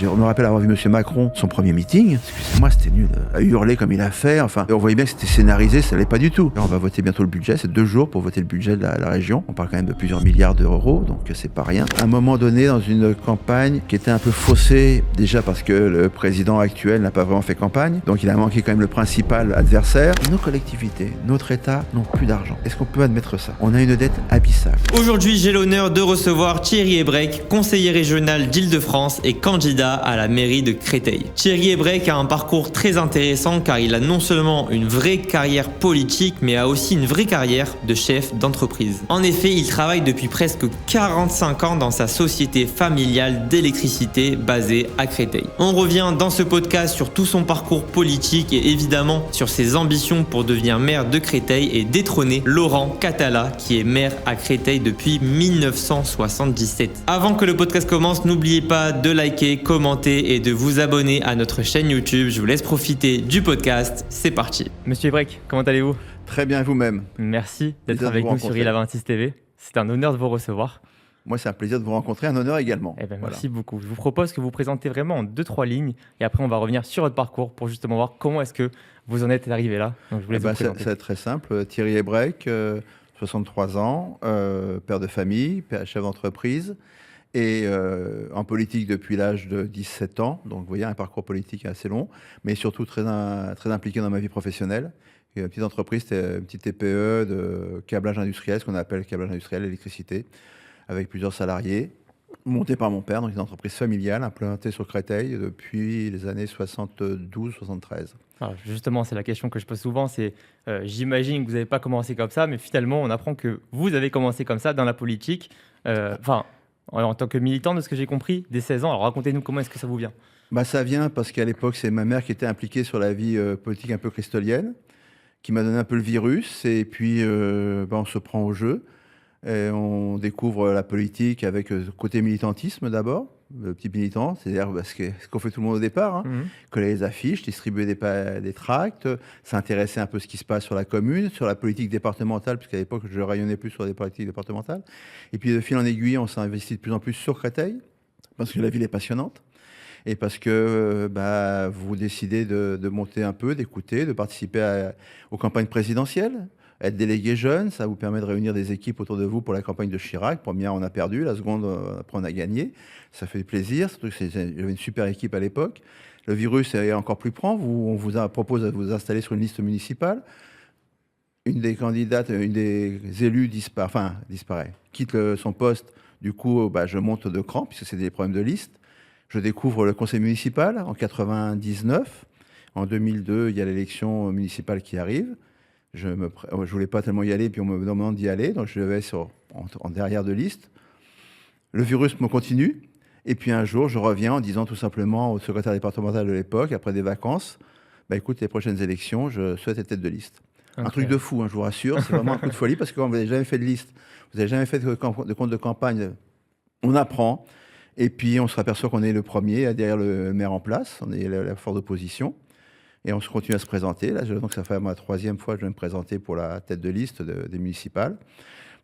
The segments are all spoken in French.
Je me rappelle avoir vu M. Macron, son premier meeting. Excusez-moi, c'était nul. À hurler comme il a fait. Enfin, on voyait bien que c'était scénarisé, ça l'est pas du tout. Là, on va voter bientôt le budget. C'est 2 jours pour voter le budget de la région. On parle quand même de plusieurs milliards d'euros, donc c'est pas rien. À un moment donné, dans une campagne qui était un peu faussée, déjà parce que le président actuel n'a pas vraiment fait campagne, donc il a manqué quand même le principal adversaire. Nos collectivités, notre État n'ont plus d'argent. Est-ce qu'on peut admettre ça? On a une dette abyssale. Aujourd'hui, j'ai l'honneur de recevoir Thierry Hebrec, conseiller régional d'Île-de-France et candidat à la mairie de Créteil. Thierry Hebrec a un parcours très intéressant car il a non seulement une vraie carrière politique, mais a aussi une vraie carrière de chef d'entreprise. En effet, il travaille depuis presque 45 ans dans sa société familiale d'électricité basée à Créteil. On revient dans ce podcast sur tout son parcours politique et évidemment sur ses ambitions pour devenir maire de Créteil et détrôner Laurent Catala qui est maire à Créteil depuis 1977. Avant que le podcast commence, n'oubliez pas de liker, commenter et de vous abonner à notre chaîne YouTube. Je vous laisse profiter du podcast. C'est parti. Monsieur Hebrec, comment allez-vous? Très bien, vous-même. Merci d'être avec nous sur Il-a-26 TV. C'est un honneur de vous recevoir. Moi, c'est un plaisir de vous rencontrer, un honneur également. Eh ben, merci beaucoup. Je vous propose que vous présentez vraiment en 2-3 lignes et après on va revenir sur votre parcours pour justement voir comment est-ce que vous en êtes arrivé là. Donc, je vous laisse vous présenter. C'est très simple. Thierry Hebrec, 63 ans, père de famille, chef d'entreprise et en politique depuis l'âge de 17 ans. Donc vous voyez, un parcours politique assez long, mais surtout très impliqué dans ma vie professionnelle. Et une petite entreprise, c'était une petite TPE de câblage industriel, ce qu'on appelle câblage industriel, électricité, avec plusieurs salariés, montée par mon père, donc une entreprise familiale implantée sur Créteil depuis les années 72-73. Alors justement, c'est la question que je pose souvent, c'est j'imagine que vous n'avez pas commencé comme ça, mais finalement, on apprend que vous avez commencé comme ça dans la politique, en tant que militant, de ce que j'ai compris, dès 16 ans. Alors racontez-nous comment est-ce que ça vous vient? Ça vient parce qu'à l'époque, c'est ma mère qui était impliquée sur la vie politique un peu cristolienne, qui m'a donné un peu le virus, et puis on se prend au jeu. Et on découvre la politique avec le côté militantisme d'abord, le petit militant, c'est-à-dire ce qu'on fait tout le monde au départ, hein, coller les affiches, distribuer des tracts, s'intéresser un peu à ce qui se passe sur la commune, sur la politique départementale, puisqu'à l'époque je rayonnais plus sur des politiques départementales. Et puis de fil en aiguille, on s'est investi de plus en plus sur Créteil, parce que la ville est passionnante. Et parce que vous décidez de monter un peu, d'écouter, de participer aux campagnes présidentielles. Être délégué jeune, ça vous permet de réunir des équipes autour de vous pour la campagne de Chirac. Première, on a perdu. La seconde, après, on a gagné. Ça fait plaisir. Surtout que j'avais une super équipe à l'époque. Le virus est encore plus prompt. On vous propose de vous installer sur une liste municipale. Une des candidates, une des élus disparaît. Quitte son poste. Du coup, je monte de cran, puisque c'est des problèmes de liste. Je découvre le conseil municipal en 99. En 2002, il y a l'élection municipale qui arrive. Je voulais pas tellement y aller, puis on me demande d'y aller, donc je vais en derrière de liste. Le virus me continue, et puis un jour, je reviens en disant tout simplement au secrétaire départemental de l'époque, après des vacances, écoute, les prochaines élections, je souhaite être tête de liste. Okay. Un truc de fou, hein, je vous rassure, c'est vraiment un coup de folie, parce que quand vous n'avez jamais fait de liste, vous n'avez jamais fait de compte de campagne, on apprend, et puis on se aperçoit qu'on est le premier derrière le maire en place, on est la force d'opposition. Et on se continue à se présenter. Là, donc ça fait ma 3e fois que je vais me présenter pour la tête de liste des municipales.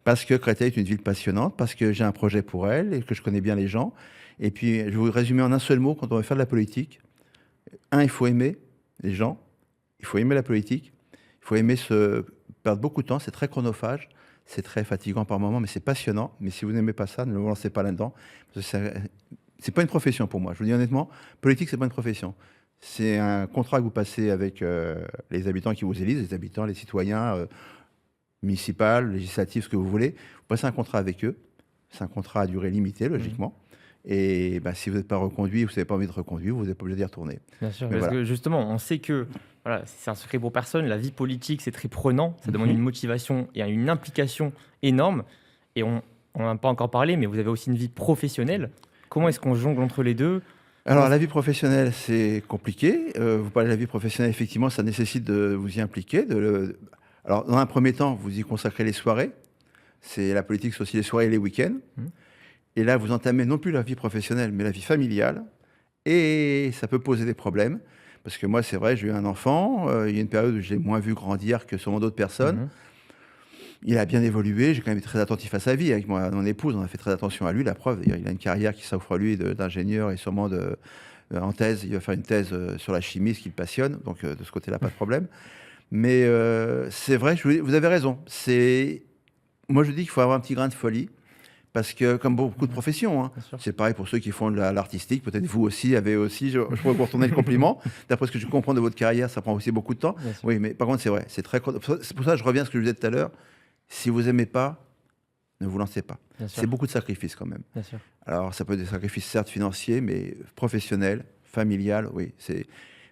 Parce que Créteil est une ville passionnante, parce que j'ai un projet pour elle et que je connais bien les gens. Et puis, je vais vous résumer en un seul mot quand on veut faire de la politique. Il faut aimer les gens. Il faut aimer la politique. Il faut aimer se perdre beaucoup de temps. C'est très chronophage. C'est très fatigant par moments, mais c'est passionnant. Mais si vous n'aimez pas ça, ne vous lancez pas là-dedans. C'est pas une profession pour moi. Je vous dis honnêtement, politique, c'est pas une profession. C'est un contrat que vous passez avec les habitants qui vous élisent, les habitants, les citoyens municipaux, législatifs, ce que vous voulez. Vous passez un contrat avec eux. C'est un contrat à durée limitée, logiquement. Et si vous n'êtes pas reconduit, vous n'avez pas envie de reconduire, vous n'êtes pas obligé d'y retourner. Bien sûr, parce que justement, on sait que c'est un secret pour personne. La vie politique, c'est très prenant. Ça demande une motivation et une implication énorme. Et on n'en a pas encore parlé, mais vous avez aussi une vie professionnelle. Comment est-ce qu'on jongle entre les deux ? Alors, la vie professionnelle, c'est compliqué. Vous parlez de la vie professionnelle, effectivement, ça nécessite de vous y impliquer. Alors, dans un premier temps, vous y consacrez les soirées. C'est la politique, c'est aussi les soirées et les week-ends. Et là, vous entamez non plus la vie professionnelle, mais la vie familiale. Et ça peut poser des problèmes. Parce que moi, c'est vrai, j'ai eu un enfant. Il y a une période où je l'ai moins vu grandir que sûrement d'autres personnes. Il a bien évolué, j'ai quand même été très attentif à sa vie. Avec mon épouse, on a fait très attention à lui, la preuve. Il a une carrière qui s'offre à lui d'ingénieur et sûrement en thèse. Il va faire une thèse sur la chimie, ce qui le passionne. Donc de ce côté-là, pas de problème. Mais c'est vrai, vous avez raison. Moi, je dis qu'il faut avoir un petit grain de folie. Parce que, comme beaucoup de professions, hein, c'est pareil pour ceux qui font de l'artistique. Peut-être vous aussi avez aussi, je pourrais vous retourner le compliment. D'après ce que je comprends de votre carrière, ça prend aussi beaucoup de temps. Oui, mais par contre, c'est vrai. C'est pour ça que je reviens à ce que je vous disais tout à l'heure. Si vous n'aimez pas, ne vous lancez pas. C'est beaucoup de sacrifices quand même. Bien sûr. Alors, ça peut être des sacrifices certes financiers, mais professionnels, familiales, oui.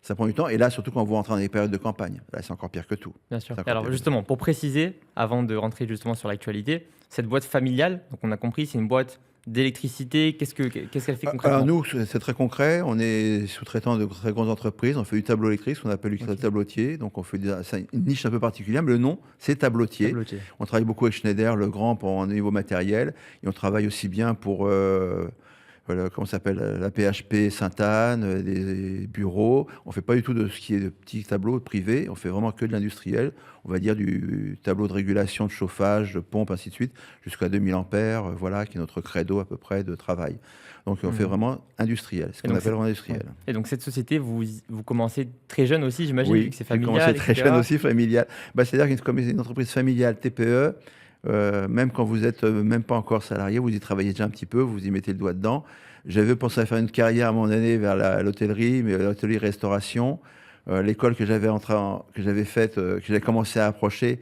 Ça prend du temps. Et là, surtout quand vous rentrez dans des périodes de campagne. Là, c'est encore pire que tout. Bien sûr. Alors justement, pour préciser, avant de rentrer justement sur l'actualité, cette boîte familiale, donc on a compris, c'est une boîte d'électricité. Qu'est-ce qu'elle fait concrètement? Alors nous, c'est très concret. On est sous-traitant de très grandes entreprises. On fait du tableau électrique, ce qu'on appelle du tableautier. Donc on fait une niche un peu particulière, mais le nom, c'est tableautier. On travaille beaucoup avec Schneider, Legrand pour un niveau matériel. Et on travaille aussi bien pour... comment ça s'appelle, la PHP Sainte-Anne, des bureaux. On ne fait pas du tout de ce qui est de petits tableaux privés. On fait vraiment que de l'industriel. On va dire du tableau de régulation de chauffage, de pompe, ainsi de suite, jusqu'à 2000 ampères, voilà, qui est notre credo à peu près de travail. Donc on fait vraiment industriel, ce qu'on appelle vraiment industriel. Et donc cette société, vous commencez très jeune aussi, j'imagine, oui, vu que c'est familial. Oui, commencé très jeune aussi, familial. C'est-à-dire qu'une une entreprise familiale, TPE, même quand vous n'êtes même pas encore salarié, vous y travaillez déjà un petit peu, vous y mettez le doigt dedans. J'avais pensé à faire une carrière à mon année vers l'hôtellerie, mais l'hôtellerie-restauration. L'école que j'avais faite, que j'avais commencé à approcher,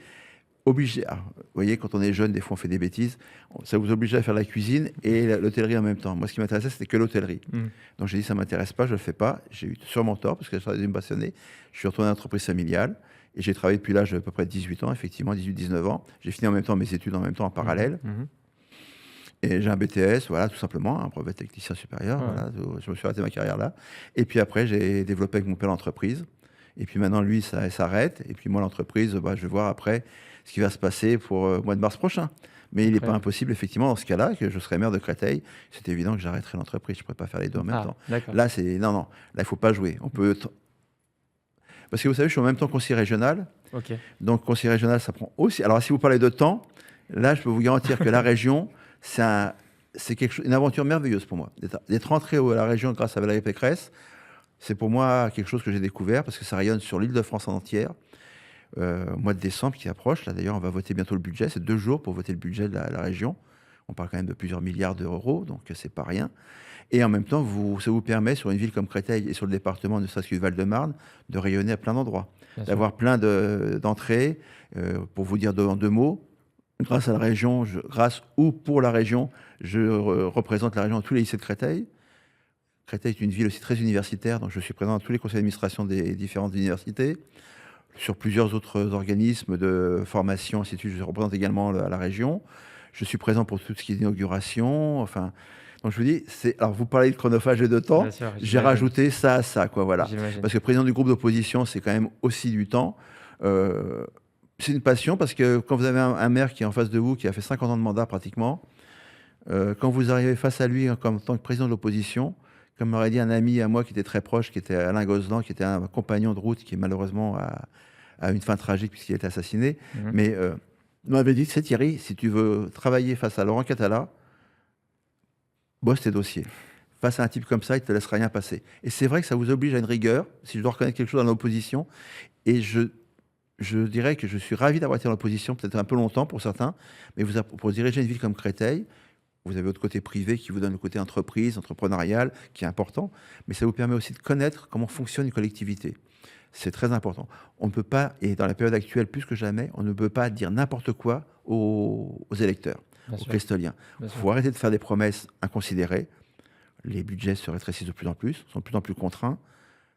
obligé. Vous voyez, quand on est jeune, des fois on fait des bêtises. Ça vous oblige à faire la cuisine et l'hôtellerie en même temps. Moi, ce qui m'intéressait, c'était que l'hôtellerie. Donc j'ai dit, ça ne m'intéresse pas, je ne le fais pas. J'ai eu sûrement tort, parce que ça me passionnait. Je suis retourné à l'entreprise familiale. Et j'ai travaillé depuis l'âge d'à peu près 18 ans, effectivement, 18-19 ans. J'ai fini en même temps mes études, en parallèle. Et j'ai un BTS, voilà, tout simplement, un brevet technicien supérieur. Voilà, je me suis arrêté ma carrière là. Et puis après, j'ai développé avec mon père l'entreprise. Et puis maintenant, lui, ça s'arrête. Et puis moi, l'entreprise, je vais voir après ce qui va se passer pour le mois de mars prochain. Mais il n'est pas impossible, effectivement, dans ce cas-là, que je serai maire de Créteil. C'est évident que j'arrêterai l'entreprise. Je ne pourrais pas faire les deux en même temps. Là, non, là, il ne faut pas jouer. On peut... Parce que vous savez, je suis en même temps conseiller régional. Donc, conseiller régional, ça prend aussi... Alors, si vous parlez de temps, là, je peux vous garantir que la région, c'est une aventure merveilleuse pour moi. D'être rentré à la région grâce à Valérie Pécresse, c'est pour moi quelque chose que j'ai découvert parce que ça rayonne sur l'Île-de-France en entière. Mois de décembre qui approche, là d'ailleurs, on va voter bientôt le budget. C'est 2 jours pour voter le budget de la région. On parle quand même de plusieurs milliards d'euros, donc c'est pas rien. Et en même temps, ça vous permet, sur une ville comme Créteil et sur le département de le Val-de-Marne, de rayonner à plein d'endroits. D'avoir plein d'entrées. Pour vous dire en 2 mots, grâce à la région, grâce ou pour la région, je représente la région dans tous les lycées de Créteil. Créteil est une ville aussi très universitaire, donc je suis présent dans tous les conseils d'administration des différentes universités. Sur plusieurs autres organismes de formation, ainsi de suite, je représente également la région. Je suis présent pour tout ce qui est inauguration, enfin... Donc je vous dis, alors vous parlez de chronophage et de temps, j'ai rajouté ça à ça, quoi, voilà. Parce que président du groupe d'opposition, c'est quand même aussi du temps. C'est une passion parce que quand vous avez un maire qui est en face de vous, qui a fait 50 ans de mandat pratiquement, quand vous arrivez face à lui en tant que président de l'opposition, comme m'aurait dit un ami à moi qui était très proche, qui était Alain Gozlan, qui était un compagnon de route qui malheureusement a une fin tragique puisqu'il a été assassiné, mais il m'avait dit, c'est Thierry, si tu veux travailler face à Laurent Catala, bosse tes dossiers. Face à un type comme ça, il ne te laisse rien passer. Et c'est vrai que ça vous oblige à une rigueur, si je dois reconnaître quelque chose dans l'opposition. Et je dirais que je suis ravi d'avoir été dans l'opposition, peut-être un peu longtemps pour certains, mais pour diriger une ville comme Créteil, vous avez votre côté privé qui vous donne le côté entreprise, entrepreneurial, qui est important, mais ça vous permet aussi de connaître comment fonctionne une collectivité. C'est très important. On ne peut pas, et dans la période actuelle plus que jamais, on ne peut pas dire n'importe quoi aux électeurs, aux crestoliens. Il faut arrêter de faire des promesses inconsidérées. Les budgets se rétrécissent de plus en plus, sont de plus en plus contraints.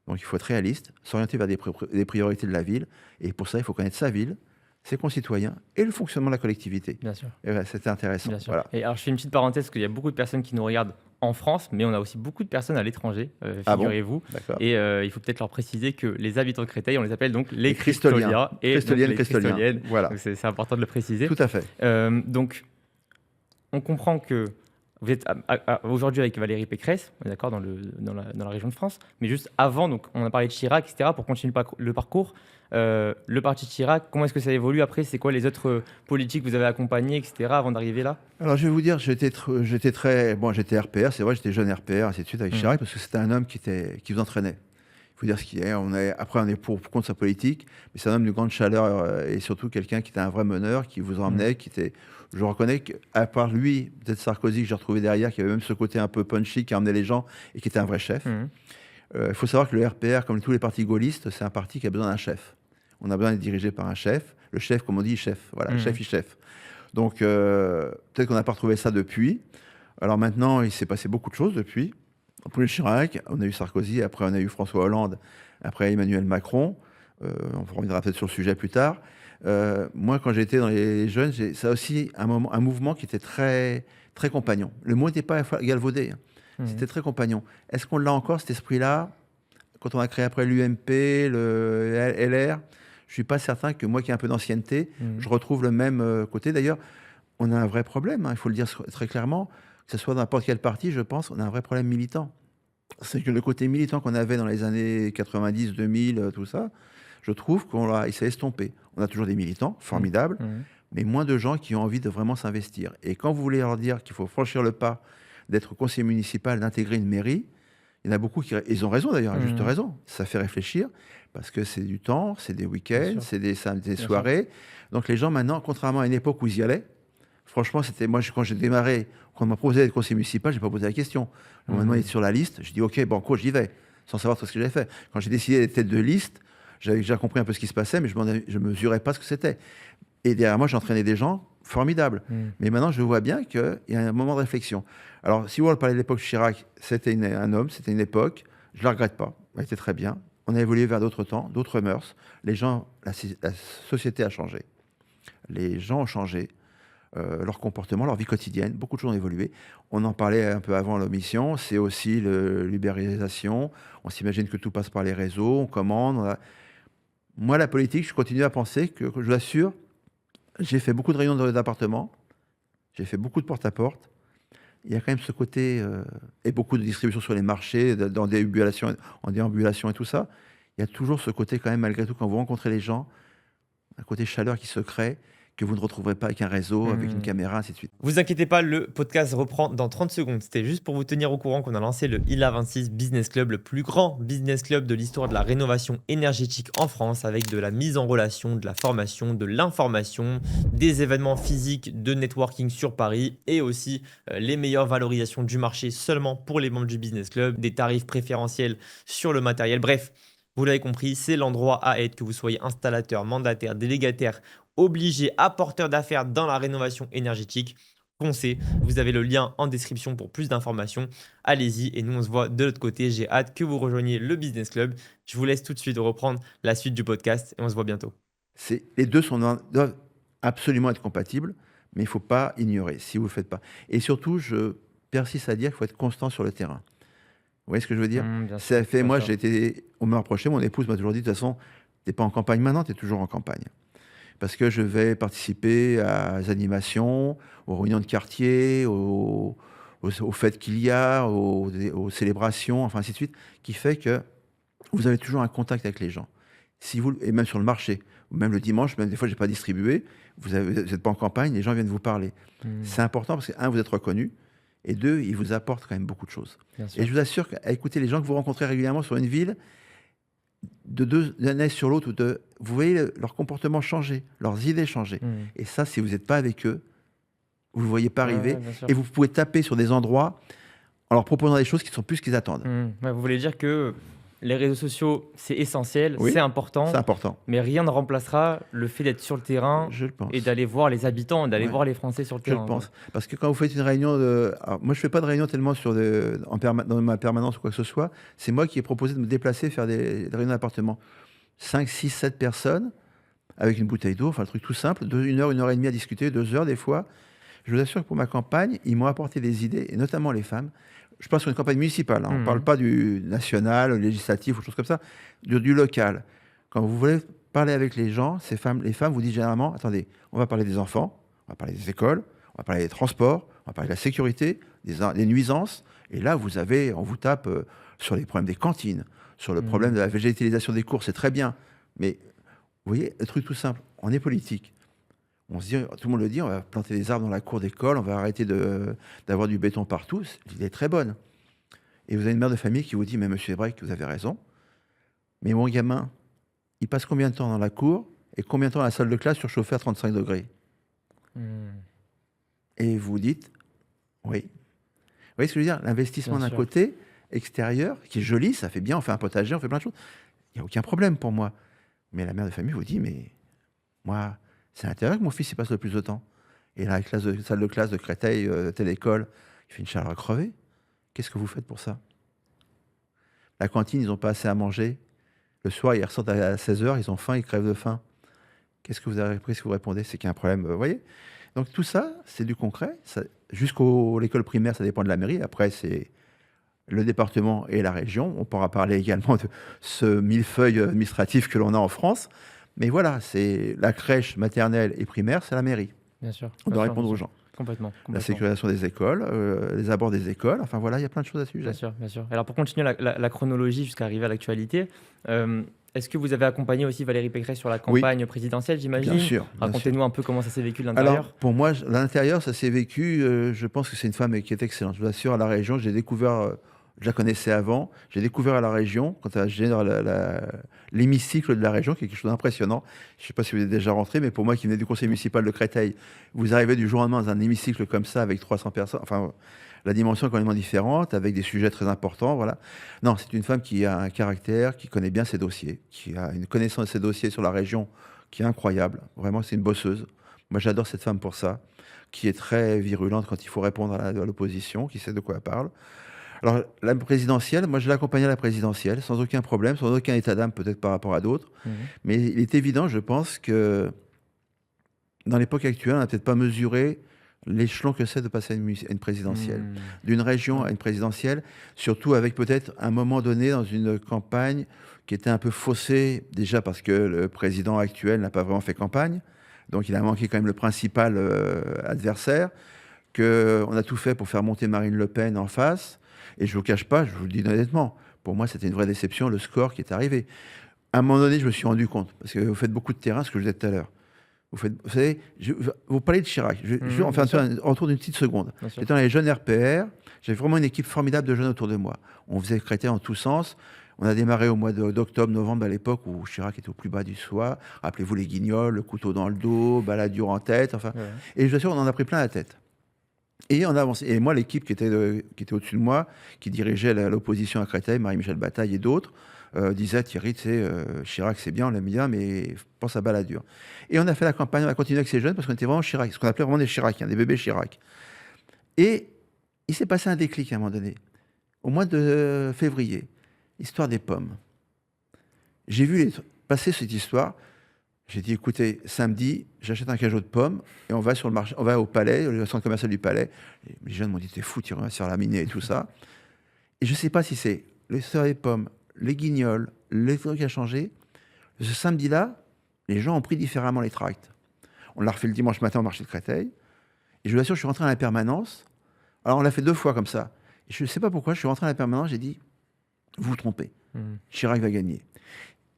Donc il faut être réaliste, s'orienter vers des priorités de la ville. Et pour ça, il faut connaître sa ville, ses concitoyens et le fonctionnement de la collectivité. Bien sûr. Et voilà, c'était intéressant. Bien sûr. Voilà. Et alors je fais une petite parenthèse parce qu'il y a beaucoup de personnes qui nous regardent en France, mais on a aussi beaucoup de personnes à l'étranger, figurez-vous. Et il faut peut-être leur préciser que les habitants de Créteil, on les appelle donc les Cristoliens. Cristoliennes. Voilà. C'est important de le préciser. Tout à fait. Donc, on comprend que Vous êtes aujourd'hui avec Valérie Pécresse, on est d'accord, dans la région de France, mais juste avant, donc on a parlé de Chirac, etc., pour continuer le parcours. Le parti de Chirac, comment est-ce que ça évolue après? C'est quoi les autres politiques que vous avez accompagnées, etc., avant d'arriver là? Alors, je vais vous dire, j'étais RPR, c'est vrai, j'étais jeune RPR, ainsi de suite, avec Chirac, parce que c'était un homme qui vous entraînait. Il faut dire ce qu'il est. Après, on est pour contre sa politique, mais c'est un homme de grande chaleur et surtout quelqu'un qui était un vrai meneur, qui vous emmenait, Je reconnais qu'à part lui, peut-être Sarkozy, que j'ai retrouvé derrière, qui avait même ce côté un peu punchy, qui emmenait les gens et qui était un vrai chef. Il faut savoir que le RPR, comme tous les partis gaullistes, c'est un parti qui a besoin d'un chef. On a besoin d'être dirigé par un chef. Le chef, comme on dit, chef. Voilà, chef, il chef. Donc, peut-être qu'on n'a pas retrouvé ça depuis. Alors maintenant, il s'est passé beaucoup de choses depuis. Après Chirac, on a eu Sarkozy, après on a eu François Hollande, après Emmanuel Macron. On reviendra peut-être sur le sujet plus tard. Moi, quand j'étais dans les jeunes, ça aussi un mouvement qui était très, très compagnon. Le mot n'était pas galvaudé, hein. C'était très compagnon. Est-ce qu'on l'a encore, cet esprit-là, quand on a créé après l'UMP, le LR? Je ne suis pas certain que moi qui ai un peu d'ancienneté, je retrouve le même côté. D'ailleurs, on a un vrai problème, hein, il faut le dire très clairement, que ce soit dans n'importe quel parti, je pense, on a un vrai problème militant. C'est que le côté militant qu'on avait dans les années 90, 2000, tout ça, je trouve qu'il s'est estompé. On a toujours des militants, formidables, mais moins de gens qui ont envie de vraiment s'investir. Et quand vous voulez leur dire qu'il faut franchir le pas, d'être conseiller municipal, d'intégrer une mairie, il y en a beaucoup ils ont raison d'ailleurs, à juste raison. Ça fait réfléchir, parce que c'est du temps, c'est des week-ends, c'est des soirées. Donc les gens maintenant, contrairement à une époque où ils y allaient, franchement, moi, quand j'ai démarré, quand on m'a proposé d'être conseiller municipal, je n'ai pas posé la question. Maintenant, il est sur la liste, je dis ok, banco, j'y vais, sans savoir tout ce que j'avais fait. Quand j'ai décidé d'être tête de liste, j'avais déjà compris un peu ce qui se passait, mais je ne mesurais pas ce que c'était. Et derrière moi, j'entraînais des gens formidables. Mais maintenant, je vois bien qu'il y a un moment de réflexion. Alors, si vous parlez de l'époque Chirac, c'était un homme, c'était une époque, je ne la regrette pas, elle était très bien. On a évolué vers d'autres temps, d'autres mœurs. Les gens, la société a changé. Les gens ont changé. Leur comportement, leur vie quotidienne, beaucoup de choses ont évolué. On en parlait un peu avant l'émission, c'est aussi l'ubérisation. On s'imagine que tout passe par les réseaux, on commande. Moi, la politique, je continue à penser que je vous assure, j'ai fait beaucoup de réunions d'appartements, j'ai fait beaucoup de porte-à-porte. Il y a quand même ce côté, et beaucoup de distribution sur les marchés, en déambulation et tout ça. Il y a toujours ce côté quand même, malgré tout, quand vous rencontrez les gens, un côté chaleur qui se crée, que vous ne retrouverez pas avec un réseau, avec une caméra, ainsi de suite. Vous inquiétez pas, le podcast reprend dans 30 secondes. C'était juste pour vous tenir au courant qu'on a lancé le ILA26 Business Club, le plus grand business club de l'histoire de la rénovation énergétique en France, avec de la mise en relation, de la formation, de l'information, des événements physiques de networking sur Paris et aussi les meilleures valorisations du marché seulement pour les membres du Business Club, des tarifs préférentiels sur le matériel. Bref, vous l'avez compris, c'est l'endroit à être, que vous soyez installateur, mandataire, délégataire, obligé, apporteur d'affaires dans la rénovation énergétique. Foncez, vous avez le lien en description pour plus d'informations. Allez-y et nous on se voit de l'autre côté. J'ai hâte que vous rejoigniez le Business Club. Je vous laisse tout de suite reprendre la suite du podcast et on se voit bientôt. Les deux doivent absolument être compatibles, mais il ne faut pas ignorer si vous ne le faites pas. Et surtout, je persiste à dire qu'il faut être constant sur le terrain. Vous voyez ce que je veux dire? Ça fait, moi, on m'a reproché, mon épouse m'a toujours dit, de toute façon, tu n'es pas en campagne maintenant, tu es toujours en campagne. Parce que je vais participer à des animations, aux réunions de quartier, aux fêtes qu'il y a, aux célébrations, enfin ainsi de suite, qui fait que vous avez toujours un contact avec les gens. Et même sur le marché, ou même le dimanche, même des fois je n'ai pas distribué, vous n'êtes pas en campagne, les gens viennent vous parler. C'est important parce que, un, vous êtes reconnu, et deux, ils vous apportent quand même beaucoup de choses. Et je vous assure qu'à écouter les gens que vous rencontrez régulièrement sur une ville, d'une année sur l'autre, vous voyez leur comportement changer, leurs idées changer. Et ça, si vous n'êtes pas avec eux, vous ne le voyez pas arriver. Et vous pouvez taper sur des endroits en leur proposant des choses qui sont plus ce qu'ils attendent. Vous voulez dire que les réseaux sociaux, c'est essentiel, c'est important. C'est important. Mais rien ne remplacera le fait d'être sur le terrain et d'aller voir les habitants, d'aller voir les Français sur le terrain. Je le pense. Parce que quand vous faites une réunion Alors, moi, je ne fais pas de réunion tellement dans ma permanence ou quoi que ce soit. C'est moi qui ai proposé de me déplacer, faire des réunions d'appartement. 5, 6, 7 personnes avec une bouteille d'eau, enfin, le truc tout simple, 1 heure, 1 heure et demie à discuter, 2 heures des fois. Je vous assure que pour ma campagne, ils m'ont apporté des idées, et notamment les femmes. Je pense sur une campagne municipale, hein. On ne parle pas du national, législatif ou choses comme ça, du local. Quand vous voulez parler avec les gens, les femmes vous disent généralement, attendez, on va parler des enfants, on va parler des écoles, on va parler des transports, on va parler de la sécurité, des nuisances. Et là, on vous tape sur les problèmes des cantines, sur le problème de la végétalisation des cours, c'est très bien. Mais vous voyez, le truc tout simple, on est politique. On se dit, tout le monde le dit, on va planter des arbres dans la cour d'école, on va arrêter d'avoir du béton partout. L'idée est très bonne. Et vous avez une mère de famille qui vous dit, mais monsieur Ebrek, vous avez raison. Mais mon gamin, il passe combien de temps dans la cour et combien de temps dans la salle de classe surchauffée à 35 degrés Et vous vous dites, oui. Vous voyez ce que je veux dire? L'investissement d'un côté, extérieur, qui est joli, ça fait bien, on fait un potager, on fait plein de choses. Il n'y a aucun problème pour moi. Mais la mère de famille vous dit, mais moi, c'est à l'intérieur que mon fils il passe le plus de temps. Et la salle de classe de Créteil, telle école, il fait une chaleur à crever. Qu'est-ce que vous faites pour ça? La cantine, ils n'ont pas assez à manger. Le soir, ils ressortent à 16h, ils ont faim, ils crèvent de faim. Qu'est-ce que vous avez appris? Ce que vous répondez, c'est qu'il y a un problème. Vous voyez? Donc tout ça, c'est du concret. Jusqu'à l'école primaire, ça dépend de la mairie. Après, c'est le département et la région. On pourra parler également de ce millefeuille administratif que l'on a en France. Mais voilà, c'est la crèche maternelle et primaire, c'est la mairie. Bien sûr. On doit répondre aux gens. Complètement. La sécurisation des écoles, les abords des écoles. Enfin voilà, il y a plein de choses à ce sujet. Bien sûr, bien sûr. Alors pour continuer la chronologie jusqu'à arriver à l'actualité, est-ce que vous avez accompagné aussi Valérie Pécresse sur la campagne présidentielle, j'imagine? Bien sûr. Racontez-nous un peu comment ça s'est vécu de l'intérieur. Alors, pour moi, l'intérieur, ça s'est vécu, je pense que c'est une femme qui est excellente. Je vous assure, à la région, j'ai découvert, je la connaissais avant, j'ai découvert à la région, quand elle génère l'hémicycle de la région, qui est quelque chose d'impressionnant. Je ne sais pas si vous êtes déjà rentré, mais pour moi qui venais du conseil municipal de Créteil, vous arrivez du jour au lendemain dans un hémicycle comme ça, avec 300 personnes, enfin, la dimension est complètement différente, avec des sujets très importants, voilà. Non, c'est une femme qui a un caractère, qui connaît bien ses dossiers, qui a une connaissance de ses dossiers sur la région qui est incroyable. Vraiment, c'est une bosseuse. Moi, j'adore cette femme pour ça, qui est très virulente quand il faut répondre à l'opposition, qui sait de quoi elle parle. Alors, la présidentielle, moi, je l'ai accompagnée à la présidentielle, sans aucun problème, sans aucun état d'âme, peut-être par rapport à d'autres. Mais il est évident, je pense, que dans l'époque actuelle, on n'a peut-être pas mesuré l'échelon que c'est de passer à une présidentielle. D'une région à une présidentielle, surtout avec peut-être un moment donné dans une campagne qui était un peu faussée, déjà parce que le président actuel n'a pas vraiment fait campagne, donc il a manqué quand même le principal adversaire, qu'on a tout fait pour faire monter Marine Le Pen en face, et je ne vous cache pas, je vous le dis honnêtement, pour moi c'était une vraie déception, le score qui est arrivé. À un moment donné, je me suis rendu compte, parce que vous faites beaucoup de terrain, ce que je disais tout à l'heure. Vous savez, vous parlez de Chirac. Je vais en faire un retour d'une petite seconde. J'étais dans les jeunes RPR. J'avais vraiment une équipe formidable de jeunes autour de moi. On faisait Créteil en tous sens. On a démarré au mois d'octobre, novembre, à l'époque où Chirac était au plus bas du soie. Rappelez-vous les Guignols, le couteau dans le dos, Balladur en tête. Enfin, et je vous assure, on en a pris plein la tête. Et on a avancé. Et moi, l'équipe qui était au-dessus de moi, qui dirigeait l'opposition à Créteil, Marie-Michel Bataille et d'autres, disait Thierry, tu sais, Chirac c'est bien, on l'aime bien, mais pense à Balladur. Et on a fait la campagne, on a continué avec ces jeunes parce qu'on était vraiment Chirac, ce qu'on appelait vraiment des Chiraciens, des bébés Chirac. Et il s'est passé un déclic à un moment donné, au mois de février, histoire des pommes. J'ai vu passer cette histoire. J'ai dit, écoutez, samedi, j'achète un cajot de pommes et on va sur le marché, on va au Palais, le centre commercial du Palais. Et les jeunes m'ont dit, t'es fou, tu vas sur la minée et tout ça. Et je ne sais pas si c'est le sort des pommes, les guignols, les trucs à changer. Ce samedi-là, les gens ont pris différemment les tracts. On l'a refait le dimanche matin au marché de Créteil. Et je vous assure, je suis rentré à la permanence. Alors, on l'a fait 2 fois comme ça. Et je ne sais pas pourquoi, je suis rentré à la permanence, j'ai dit, vous vous trompez. Chirac va gagner.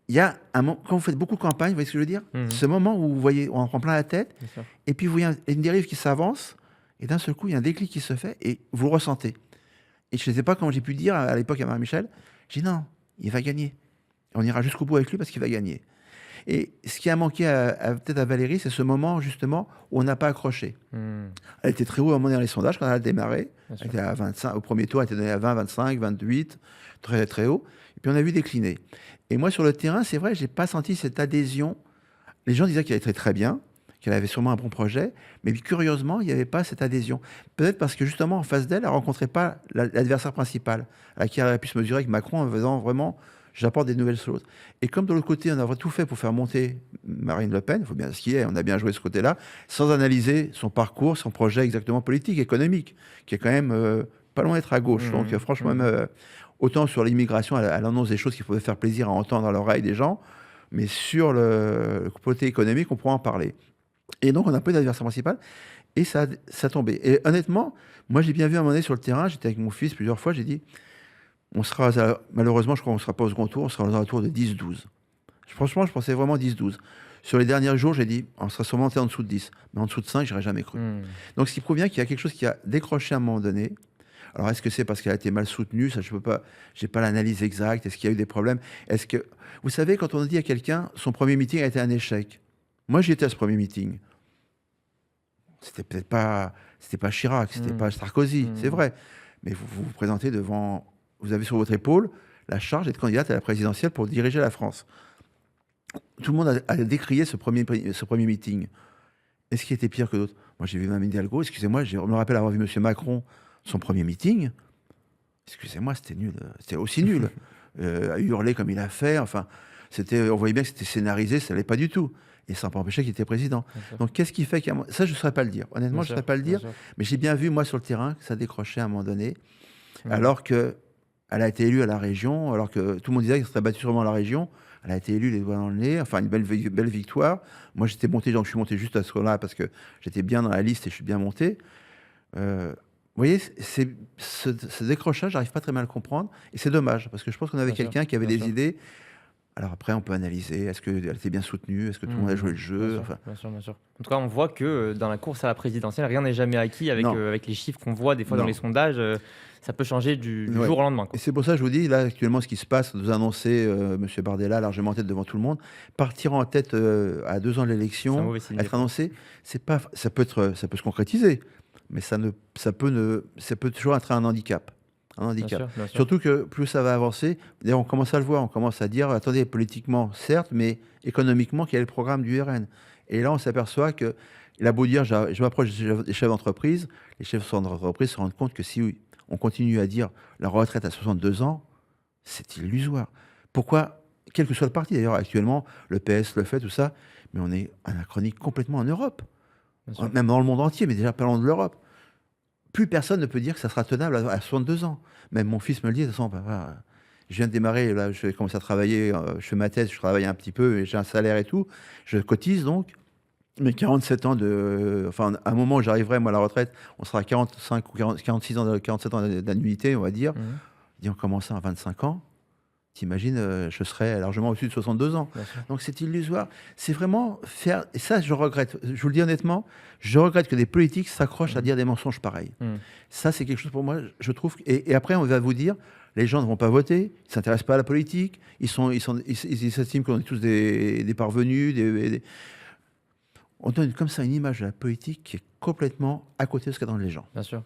Il y a un moment, quand vous faites beaucoup de campagne, vous voyez ce que je veux dire? Ce moment où vous voyez, on en prend plein la tête, et puis vous voyez une dérive qui s'avance, et d'un seul coup, il y a un déclic qui se fait, et vous le ressentez. Et je ne sais pas comment j'ai pu dire à l'époque à Marie-Michel, j'ai dit non, il va gagner. On ira jusqu'au bout avec lui parce qu'il va gagner. Et ce qui a manqué peut-être à Valérie, c'est ce moment justement où on n'a pas accroché. Elle était très haut à un moment dans les sondages quand elle a démarré. Elle était à 25, au premier tour, elle était donnée à 20, 25, 28, très très haut. Et puis on a vu décliner. Et moi sur le terrain, c'est vrai, j'ai pas senti cette adhésion. Les gens disaient qu'elle était très bien, qu'elle avait sûrement un bon projet, mais curieusement, il n'y avait pas cette adhésion. Peut-être parce que justement, en face d'elle, elle ne rencontrait pas l'adversaire principal, à qui elle aurait pu se mesurer avec Macron en faisant vraiment, j'apporte des nouvelles choses. Et comme de l'autre côté, on a tout fait pour faire monter Marine Le Pen, il faut bien ce qu'il y ait, on a bien joué ce côté-là, sans analyser son parcours, son projet exactement politique, économique, qui est quand même pas loin d'être à gauche. Donc franchement, même, autant sur l'immigration, elle annonce des choses qui pouvaient faire plaisir à entendre à l'oreille des gens, mais sur le côté économique, on pourra en parler. Et donc, on n'a pas eu d'adversaire principal. Et ça tombait. Et honnêtement, moi, j'ai bien vu à un moment donné sur le terrain, j'étais avec mon fils plusieurs fois, j'ai dit, malheureusement, je crois qu'on ne sera pas au second tour, on sera aux alentours de 10-12. Franchement, je pensais vraiment 10-12. Sur les derniers jours, j'ai dit, on sera sûrement monté en dessous de 10. Mais en dessous de 5, j'aurais jamais cru. Donc, ce qui prouve bien qu'il y a quelque chose qui a décroché à un moment donné. Alors, est-ce que c'est parce qu'elle a été mal soutenue? Ça, je peux pas. J'ai pas l'analyse exacte. Est-ce qu'il y a eu des problèmes? Est-ce que, vous savez, quand on dit à quelqu'un, son premier meeting a été un échec. Moi, j'y étais à ce premier meeting. C'était peut-être pas, c'était pas Chirac, c'était pas Sarkozy, c'est vrai. Mais vous présentez devant, vous avez sur votre épaule la charge d'être candidate à la présidentielle pour diriger la France. Tout le monde a décrié ce premier meeting. Est-ce qu'il était pire que d'autres? Moi, j'ai vu Mme Hidalgo, excusez-moi, je me rappelle avoir vu M. Macron, son premier meeting. Excusez-moi, c'était nul. C'était aussi nul. À hurler comme il a fait. Enfin, on voyait bien que c'était scénarisé, ça n'allait pas du tout. Et ça n'a pas empêché qu'il était président. Donc, qu'est-ce qui fait ça, je ne saurais pas le dire. Honnêtement, je ne saurais pas le dire. Mais j'ai bien vu, moi, sur le terrain, que ça décrochait à un moment donné. Alors qu'elle a été élue à la région, alors que tout le monde disait qu'elle serait battue sûrement à la région. Elle a été élue les doigts dans le nez, enfin une belle victoire. Moi, j'étais monté, donc je suis monté juste à ce moment-là parce que j'étais bien dans la liste et je suis bien monté. Vous voyez, ce décrochage, j'arrive pas très mal à le comprendre. Et c'est dommage, parce que je pense qu'on avait quelqu'un qui avait des idées. Alors après, on peut analyser. Est-ce qu'elle était bien soutenue? Est-ce que tout le monde a joué le jeu? Bien sûr. En tout cas, on voit que dans la course à la présidentielle, rien n'est jamais acquis avec les chiffres qu'on voit des fois dans les sondages. Ça peut changer du jour au lendemain. Et c'est pour ça que je vous dis, là, actuellement, ce qui se passe, nous annoncer M. Bardella largement en tête devant tout le monde, partir en tête à 2 ans de l'élection, être annoncé, ça peut se concrétiser, mais ça peut toujours être un handicap. Bien sûr. Surtout que plus ça va avancer, d'ailleurs on commence à le voir, on commence à dire, attendez, politiquement certes, mais économiquement, quel est le programme du RN? Et là on s'aperçoit que, il a beau dire, je m'approche des chefs d'entreprise, les chefs d'entreprise se rendent compte que si on continue à dire la retraite à 62 ans, c'est illusoire. Pourquoi? Quel que soit le parti, d'ailleurs actuellement, le PS le fait, tout ça, mais on est anachronique complètement en Europe, même dans le monde entier, mais déjà parlons de l'Europe. Plus personne ne peut dire que ça sera tenable à 62 ans. Même mon fils me le dit, de toute façon, papa, je viens de démarrer, là, je vais commencer à travailler, je fais ma thèse, je travaille un petit peu, et j'ai un salaire et tout, je cotise donc, mais 47 ans enfin, à un moment où j'arriverai, moi, à la retraite, on sera à 45 ou 46 ans, 47 ans d'annuité, on va dire. Et on commence à 25 ans. T'imagines, je serais largement au-dessus de 62 ans. Donc c'est illusoire. C'est vraiment faire... Et ça, je regrette. Je vous le dis honnêtement, je regrette que des politiques s'accrochent à dire des mensonges pareils. Ça, c'est quelque chose pour moi, je trouve... Et après, on va vous dire, les gens ne vont pas voter, ils ne s'intéressent pas à la politique, ils s'estiment qu'on est tous des parvenus, On donne comme ça une image de la politique qui est complètement à côté de ce qu'il y a dans les gens. Bien sûr.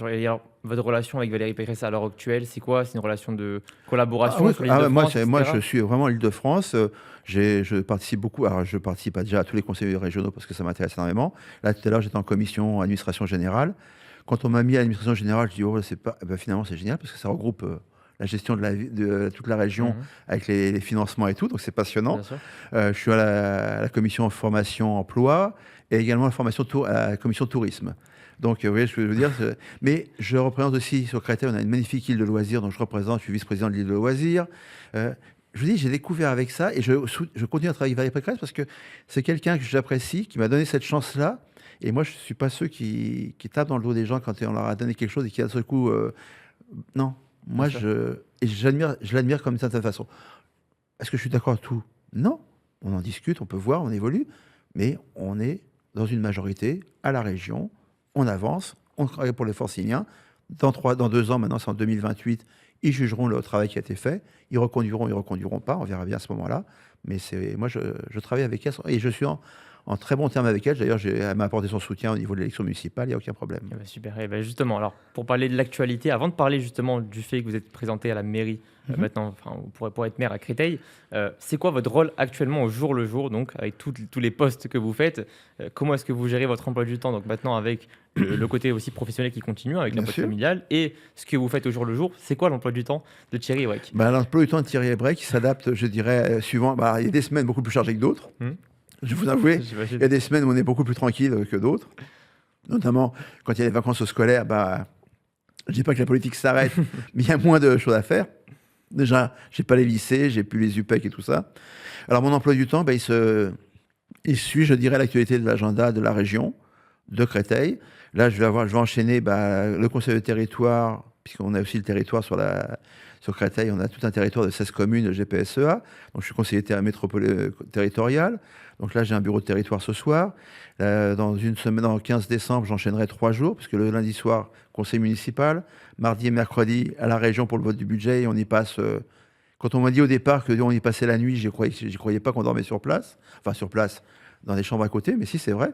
Et alors, votre relation avec Valérie Pécresse à l'heure actuelle, c'est quoi? C'est une relation de collaboration sur l'Île-de-France, moi, je suis vraiment l'Île-de-France. Je participe beaucoup. Alors, je participe déjà à tous les conseils régionaux parce que ça m'intéresse énormément. Là, tout à l'heure, j'étais en commission administration générale. Quand on m'a mis à l'administration générale, je dis, c'est pas... finalement, c'est génial parce que ça regroupe... la gestion de toute la région avec les financements et tout, donc c'est passionnant. Je suis à la commission formation emploi et également à la commission tourisme. Donc, vous voyez, je veux dire, mais je représente aussi sur Créteil, on a une magnifique île de loisirs, donc je suis vice-président de l'île de loisirs. Je vous dis, j'ai découvert avec ça et je continue à travailler avec Valérie Pécresse parce que c'est quelqu'un que j'apprécie, qui m'a donné cette chance-là. Et moi, je ne suis pas ceux qui tapent dans le dos des gens quand on leur a donné quelque chose et qui, à ce coup, non. Moi, je l'admire comme de certaine façon. Est-ce que je suis d'accord avec tout? Non. On en discute, on peut voir, on évolue, mais on est dans une majorité à la région, on avance, on travaille pour les Franciliens. Dans 2 ans, maintenant c'est en 2028, ils jugeront le travail qui a été fait, ils reconduiront pas, on verra bien à ce moment-là. Mais moi, je travaille avec elle et je suis en très bon terme avec elle. D'ailleurs, elle m'a apporté son soutien au niveau de l'élection municipale, il n'y a aucun problème. Super. Et justement, alors, pour parler de l'actualité, avant de parler justement du fait que vous êtes présenté à la mairie, maintenant, pour être maire à Créteil, c'est quoi votre rôle actuellement au jour le jour, donc avec tous les postes que vous faites? Comment est-ce que vous gérez votre emploi du temps, donc maintenant avec le côté aussi professionnel qui continue, avec l'emploi familial, et ce que vous faites au jour le jour? C'est quoi l'emploi du temps de Thierry Ebrek? L'emploi du temps de Thierry Ebrek, il s'adapte, je dirais, suivant. Il y a des semaines beaucoup plus chargées que d'autres. Je vous avoue, il y a des semaines où on est beaucoup plus tranquille que d'autres. Notamment, quand il y a les vacances scolaires, je ne dis pas que la politique s'arrête, mais il y a moins de choses à faire. Déjà, je n'ai pas les lycées, j'ai plus les UPEC et tout ça. Alors, mon emploi du temps, il suit, je dirais, l'actualité de l'agenda de la région. de Créteil. Là, je vais enchaîner le conseil de territoire, puisqu'on a aussi le territoire sur Créteil. On a tout un territoire de 16 communes de GPSEA. Donc, je suis conseiller territorial. Donc là, j'ai un bureau de territoire ce soir. Dans une semaine, en 15 décembre, j'enchaînerai 3 jours, puisque le lundi soir, conseil municipal. Mardi et mercredi, à la région pour le vote du budget. Et on y passe... Quand on m'a dit au départ qu'on y passait la nuit, je croyais pas qu'on dormait sur place. Enfin, sur place, dans des chambres à côté. Mais si, c'est vrai.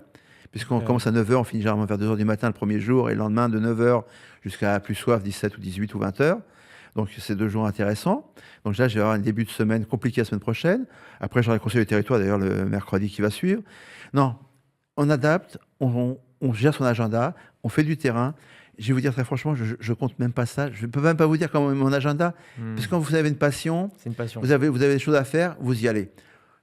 Puisqu'on commence à 9h, on finit généralement vers 2h du matin le premier jour, et le lendemain de 9h jusqu'à plus soif, 17 ou 18 ou 20h. Donc c'est 2 jours intéressants. Donc là, je vais avoir un début de semaine compliqué la semaine prochaine. Après, j'aurai le conseil du territoire, d'ailleurs, le mercredi qui va suivre. Non, on adapte, on gère son agenda, on fait du terrain. Je vais vous dire très franchement, je compte même pas ça. Je ne peux même pas vous dire comment est mon agenda. Parce que quand vous avez une passion, C'est une passion. vous avez des choses à faire, vous y allez.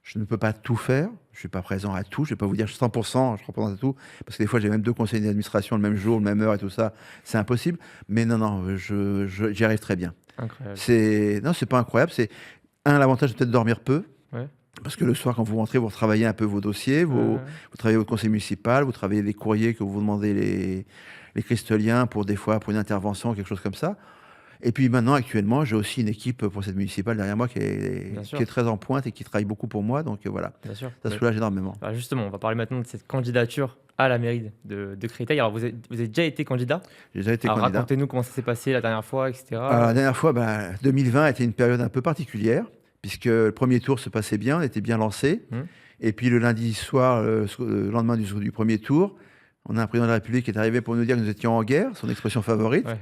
Je ne peux pas tout faire, je ne suis pas présent à tout, je ne vais pas vous dire 100%, je représente à tout, parce que des fois j'ai même 2 conseils d'administration le même jour, le même heure et tout ça, c'est impossible. Mais non, j'y arrive très bien. Incroyable. Non, c'est pas incroyable, l'avantage de peut-être dormir peu, Ouais. parce que le soir quand vous rentrez, vous retravaillez un peu vos dossiers, vous travaillez au conseil municipal, vous travaillez des courriers que vous demandez les cristoliens pour des fois pour une intervention, quelque chose comme ça. Et puis maintenant, actuellement, j'ai aussi une équipe pour cette municipale derrière moi qui est très en pointe et qui travaille beaucoup pour moi. Donc voilà, Bien sûr. ça soulage énormément. Alors justement, on va parler maintenant de cette candidature à la mairie de Créteil. Alors, vous avez déjà été candidat. J'ai déjà été Alors, candidat. racontez-nous comment ça s'est passé la dernière fois, etc. Alors, la dernière fois, 2020 était une période un peu particulière, puisque le premier tour se passait bien, on était bien lancé. Et puis le lundi soir, le lendemain du premier tour, on a un président de la République qui est arrivé pour nous dire que nous étions en guerre, son expression favorite. Ouais.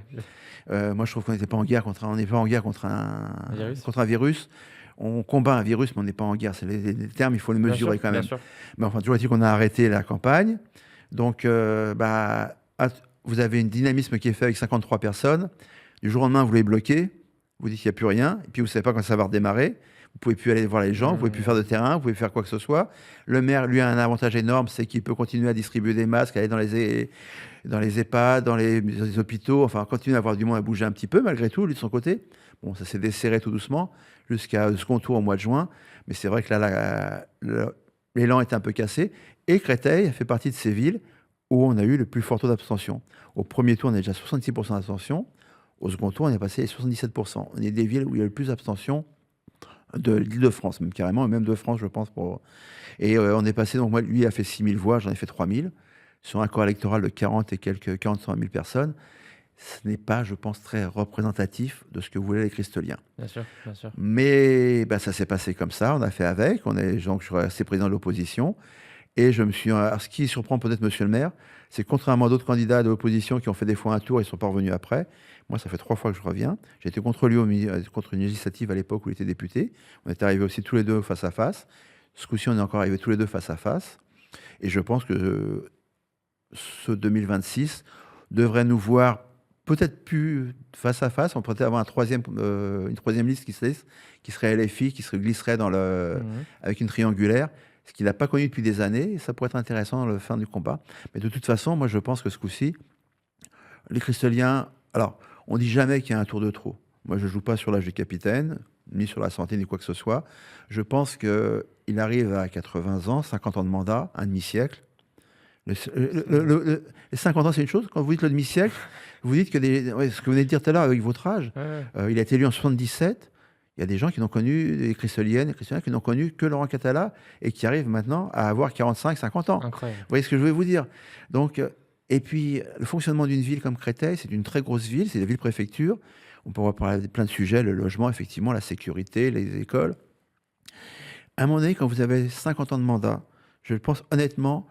Moi, je trouve qu'on n'était pas en guerre contre un virus. On combat un virus, mais on n'est pas en guerre. C'est les termes, il faut les mesurer quand même. Bien sûr. Mais enfin, toujours est-il qu'on a arrêté la campagne. Donc, vous avez un dynamisme qui est fait avec 53 personnes. Du jour au lendemain, vous les bloquez. Vous dites qu'il n'y a plus rien. Et puis, vous ne savez pas quand ça va redémarrer. Vous ne pouvez plus aller voir les gens. Vous ne pouvez plus faire de terrain. Vous pouvez faire quoi que ce soit. Le maire, lui, a un avantage énorme, c'est qu'il peut continuer à distribuer des masques, aller dans les EHPAD, dans les hôpitaux. Enfin, continuer à avoir du monde à bouger un petit peu, malgré tout, lui, de son côté. Bon, ça s'est desserré tout doucement jusqu'à le second tour au mois de juin. Mais c'est vrai que là, l'élan est un peu cassé. Et Créteil fait partie de ces villes où on a eu le plus fort taux d'abstention. Au premier tour, on a déjà 66% d'abstention. Au second tour, on est passé à 77%. On est des villes où il y a le plus d'abstention de l'Île-de-France, même carrément, et même de France, je pense. Et on est passé, donc moi, lui a fait 6 000 voix, j'en ai fait 3 000, sur un corps électoral de 45 000 personnes. Ce n'est pas, je pense, très représentatif de ce que voulaient les cristoliens. Bien sûr, bien sûr. Mais ça s'est passé comme ça, on a fait avec, donc je suis resté président de l'opposition, et alors, ce qui surprend peut-être monsieur le maire, c'est que contrairement à d'autres candidats de l'opposition qui ont fait des fois un tour et ne sont pas revenus après, moi ça fait 3 fois que je reviens. J'ai été contre lui contre une législative à l'époque où il était député. On est arrivés aussi tous les deux face à face. Ce coup-ci, on est encore arrivés tous les deux face à face. Et je pense que ce 2026 devrait nous voir peut-être plus face à face. On pourrait avoir une troisième liste qui serait LFI, qui se glisserait avec une triangulaire, ce qu'il n'a pas connu depuis des années. Et ça pourrait être intéressant dans la fin du combat. Mais de toute façon, moi je pense que ce coup-ci, les cristoliens... Alors, on dit jamais qu'il y a un tour de trop. Moi, je ne joue pas sur l'âge du capitaine, ni sur la santé, ni quoi que ce soit. Je pense qu'il arrive à 80 ans, 50 ans de mandat, un demi-siècle. Les 50 ans, c'est une chose. Quand vous dites le demi-siècle, vous dites que ce que vous venez de dire tout à l'heure avec votre âge, il a été élu en 77. Il y a des gens qui n'ont connu, des cristoliennes, des cristoliens qui n'ont connu que Laurent Catala et qui arrivent maintenant à avoir 45, 50 ans. Incroyable. Vous voyez ce que je veux vous dire? Donc, et puis, le fonctionnement d'une ville comme Créteil, c'est une très grosse ville, c'est la ville-préfecture. On pourra parler de plein de sujets, le logement, effectivement, la sécurité, les écoles. À un moment donné, quand vous avez 50 ans de mandat, je pense honnêtement,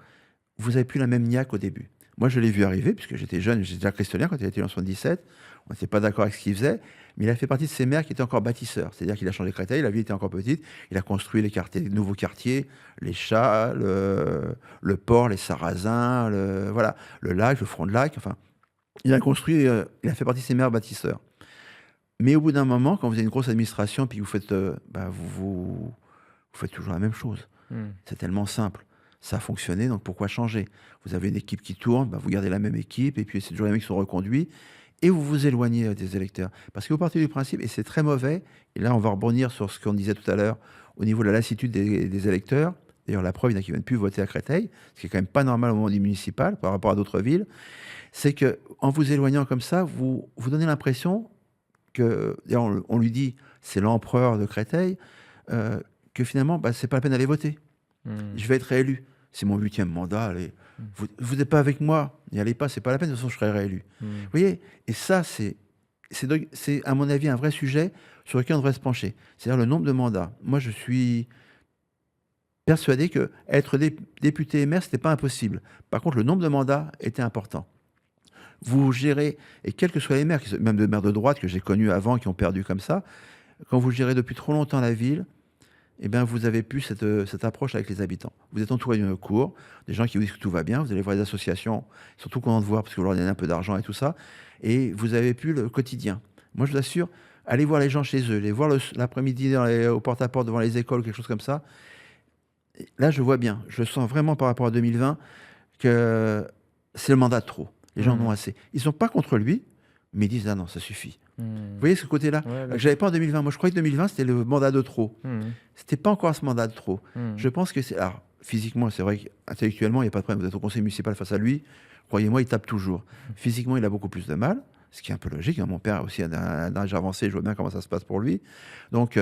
vous n'avez plus la même niaque au début. Moi, je l'ai vu arriver, puisque j'étais jeune, j'étais déjà cristolien quand il a été en 77. On n'était pas d'accord avec ce qu'il faisait, mais il a fait partie de ces maires qui étaient encore bâtisseurs. C'est-à-dire qu'il a changé Créteil, la ville était encore petite, il a construit les nouveaux quartiers, les Chats, le port, les Sarrasins, le lac, le front de lac. Enfin, il a construit, il a fait partie de ces maires bâtisseurs. Mais au bout d'un moment, quand vous avez une grosse administration, puis vous faites, vous faites toujours la même chose. C'est tellement simple. Ça a fonctionné, donc pourquoi changer? Vous avez une équipe qui tourne, vous gardez la même équipe, et puis c'est toujours les mecs qui sont reconduits, et vous vous éloignez des électeurs. Parce que vous partez du principe, et c'est très mauvais, et là on va rebondir sur ce qu'on disait tout à l'heure, au niveau de la lassitude des électeurs, d'ailleurs la preuve, il y en a qui ne viennent plus voter à Créteil, ce qui est quand même pas normal au moment du municipal par rapport à d'autres villes, c'est qu'en vous éloignant comme ça, vous donnez l'impression que, d'ailleurs on lui dit, c'est l'empereur de Créteil, que finalement, c'est pas la peine d'aller voter. Je vais être réélu. C'est mon 8e mandat. Allez. Vous n'êtes pas avec moi, n'y allez pas, c'est pas la peine, de toute façon je serai réélu. Vous voyez, et ça, c'est à mon avis un vrai sujet sur lequel on devrait se pencher. C'est-à-dire le nombre de mandats. Moi, je suis persuadé que être député et maire, c'était pas impossible. Par contre, le nombre de mandats était important. Vous gérez, et quels que soient les maires, même des maires de droite que j'ai connus avant, qui ont perdu comme ça, quand vous gérez depuis trop longtemps la ville, eh bien, vous avez plus cette approche avec les habitants. Vous êtes entouré d'une cour, des gens qui vous disent que tout va bien, vous allez voir les associations, ils sont tout contents de voir parce que vous leur donnez un peu d'argent et tout ça, et vous avez plus le quotidien. Moi, je vous assure, allez voir les gens chez eux, les voir l'après-midi au porte-à-porte devant les écoles, quelque chose comme ça. Et là, je vois bien, je sens vraiment par rapport à 2020 que c'est le mandat de trop. Les gens en ont assez. Ils ne sont pas contre lui, mais ils disent « Ah non, ça suffit ». Vous voyez ce côté-là que j'avais pas en 2020. Moi, je croyais que 2020, c'était le mandat de trop. C'était pas encore ce mandat de trop. Je pense que c'est... Alors, physiquement, c'est vrai qu'intellectuellement, il n'y a pas de problème. Vous êtes au conseil municipal face à lui. Croyez-moi, il tape toujours. Physiquement, il a beaucoup plus de mal, ce qui est un peu logique. Mon père aussi a un âge avancé. Je vois bien comment ça se passe pour lui. Donc,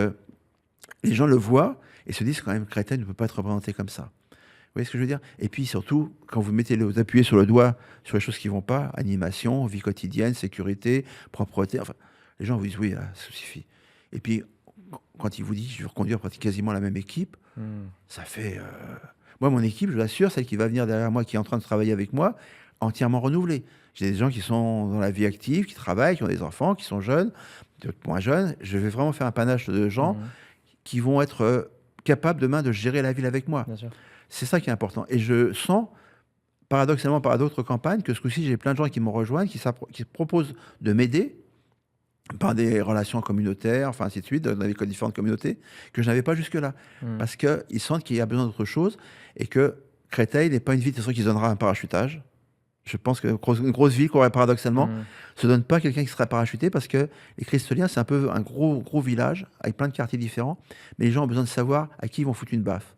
les gens le voient et se disent quand même, Créteil ne peut pas être représenté comme ça. Vous voyez ce que je veux dire? Et puis surtout, quand vous appuyez sur le doigt sur les choses qui ne vont pas, animation, vie quotidienne, sécurité, propreté, enfin, les gens vous disent oui, là, ça suffit. Et puis, quand il vous dit je vais reconduire quasiment la même équipe, ça fait... Moi, mon équipe, je l'assure, celle qui va venir derrière moi, qui est en train de travailler avec moi, entièrement renouvelée. J'ai des gens qui sont dans la vie active, qui travaillent, qui ont des enfants, qui sont jeunes, d'autres moins jeunes. Je vais vraiment faire un panache de gens qui vont être capables demain de gérer la ville avec moi. Bien sûr. C'est ça qui est important. Et je sens, paradoxalement par d'autres campagnes, que ce coup-ci, j'ai plein de gens qui me rejoignent, qui proposent de m'aider par des relations communautaires, enfin ainsi de suite, dans les différentes communautés, que je n'avais pas jusque-là. Parce qu'ils sentent qu'il y a besoin d'autre chose et que Créteil n'est pas une ville de toute façon, qui se donnera un parachutage. Je pense qu'une grosse ville, paradoxalement, ne se donne pas quelqu'un qui sera parachuté parce que les Cristoliens, c'est un peu un gros village avec plein de quartiers différents, mais les gens ont besoin de savoir à qui ils vont foutre une baffe.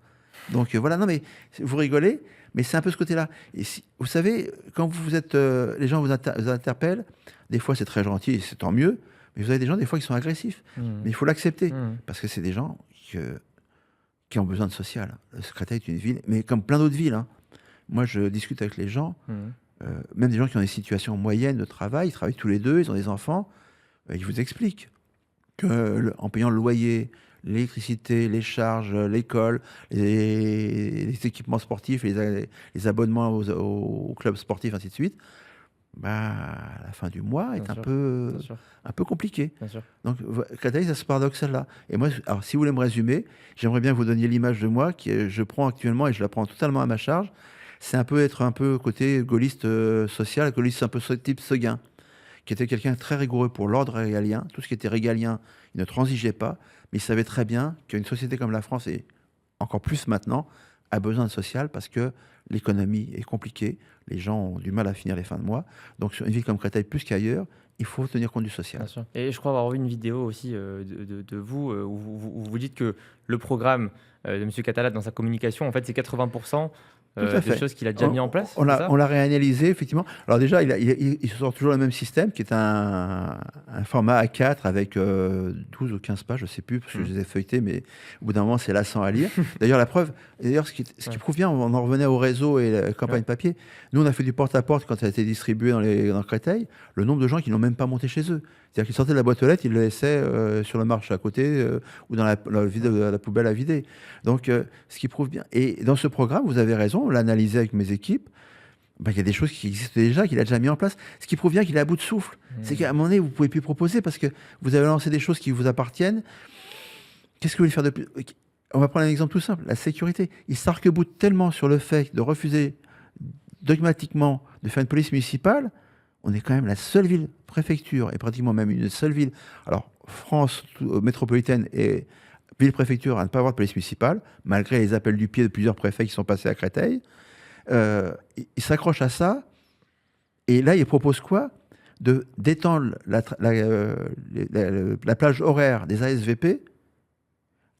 Donc voilà, non mais vous rigolez, mais c'est un peu ce côté-là. Et vous savez, quand vous êtes, les gens vous interpellent, des fois c'est très gentil et c'est tant mieux, mais vous avez des gens des fois qui sont agressifs. Mais il faut l'accepter, parce que c'est des gens qui ont besoin de social. Créteil est une ville, mais comme plein d'autres villes. Moi je discute avec les gens, même des gens qui ont des situations moyennes de travail, ils travaillent tous les deux, ils ont des enfants, ils vous expliquent qu'en payant le loyer, l'électricité, les charges, l'école, les équipements sportifs, les abonnements aux clubs sportifs, ainsi de suite, à la fin du mois est un peu compliqué. Donc, Créteil, ça se paradoxe-là. Et moi, alors, si vous voulez me résumer, j'aimerais bien que vous donniez l'image de moi, que je prends actuellement et je la prends totalement à ma charge. C'est être un peu côté gaulliste social, gaulliste un peu type Seguin, qui était quelqu'un de très rigoureux pour l'ordre régalien. Tout ce qui était régalien, il ne transigeait pas. Mais il savait très bien qu'une société comme la France, et encore plus maintenant, a besoin de social parce que l'économie est compliquée, les gens ont du mal à finir les fins de mois. Donc sur une ville comme Créteil, plus qu'ailleurs, il faut tenir compte du social. Bien sûr. Et je crois avoir vu une vidéo aussi de vous où vous dites que le programme de M. Catalate dans sa communication, en fait, c'est 80% des choses qu'il a déjà mis en place. On l'a réanalysé, effectivement. Alors déjà, il sort toujours le même système, qui est un format A4 avec 12 ou 15 pages, je ne sais plus, parce que je les ai feuilletés, mais au bout d'un moment, c'est lassant à lire. D'ailleurs, la preuve, ce qui prouve bien, on en revenait au réseau et la campagne papier. Nous, on a fait du porte-à-porte quand ça a été distribué dans Créteil, le nombre de gens qui n'ont même pas monté chez eux. C'est-à-dire qu'ils sortaient de la boîte aux lettres, ils le laissaient sur le marché à côté ou dans la poubelle à vider. Donc, ce qui prouve bien. Et dans ce programme, vous avez raison, on l'a analysé avec mes équipes, il y a des choses qui existent déjà, qu'il a déjà mis en place. Ce qui prouve bien qu'il est à bout de souffle. C'est qu'à un moment donné, vous ne pouvez plus proposer parce que vous avez lancé des choses qui vous appartiennent. Qu'est-ce que vous voulez faire de plus? On va prendre un exemple tout simple, la sécurité. Il s'arc-boute tellement sur le fait de refuser dogmatiquement de faire une police municipale. On est quand même la seule ville, préfecture, et pratiquement même une seule ville, alors France métropolitaine et ville-préfecture à ne pas avoir de police municipale, malgré les appels du pied de plusieurs préfets qui sont passés à Créteil. Il s'accroche à ça, et là, il propose quoi? D'étendre la plage horaire des ASVP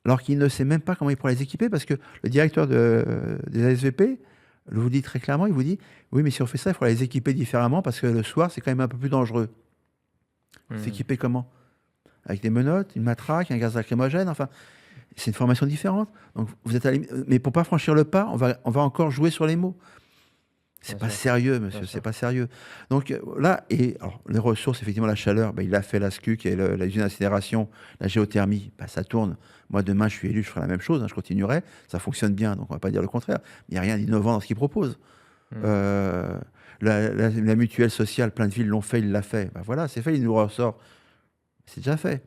alors qu'il ne sait même pas comment il pourra les équiper, parce que le directeur des ASVP vous dit très clairement, il vous dit, oui, mais si on fait ça, il faudra les équiper différemment, parce que le soir, c'est quand même un peu plus dangereux. S'équiper comment? Avec des menottes, une matraque, un gaz lacrymogène, enfin, c'est une formation différente. Donc, vous êtes mais pour pas franchir le pas, on va encore jouer sur les mots. C'est pas sérieux, monsieur, c'est pas sérieux. Donc là, alors, les ressources, effectivement, la chaleur, il a fait la SCU, qui est la usine d'incinération, la géothermie, ça tourne. Moi, demain, je suis élu, je ferai la même chose, je continuerai. Ça fonctionne bien, donc on va pas dire le contraire. Il n'y a rien d'innovant dans ce qu'il propose. La mutuelle sociale, plein de villes l'ont fait, il l'a fait. Voilà, c'est fait, il nous ressort. C'est déjà fait.